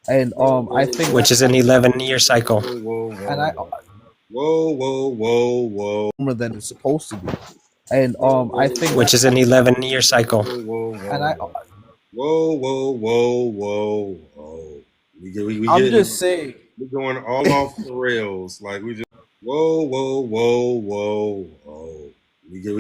And I think, which is an 11-year cycle. Whoa. Warmer than it's supposed to be. And I think, which is an 11-year cycle. And I whoa. I'm just saying, we're going all off the rails. Like we just whoa. We get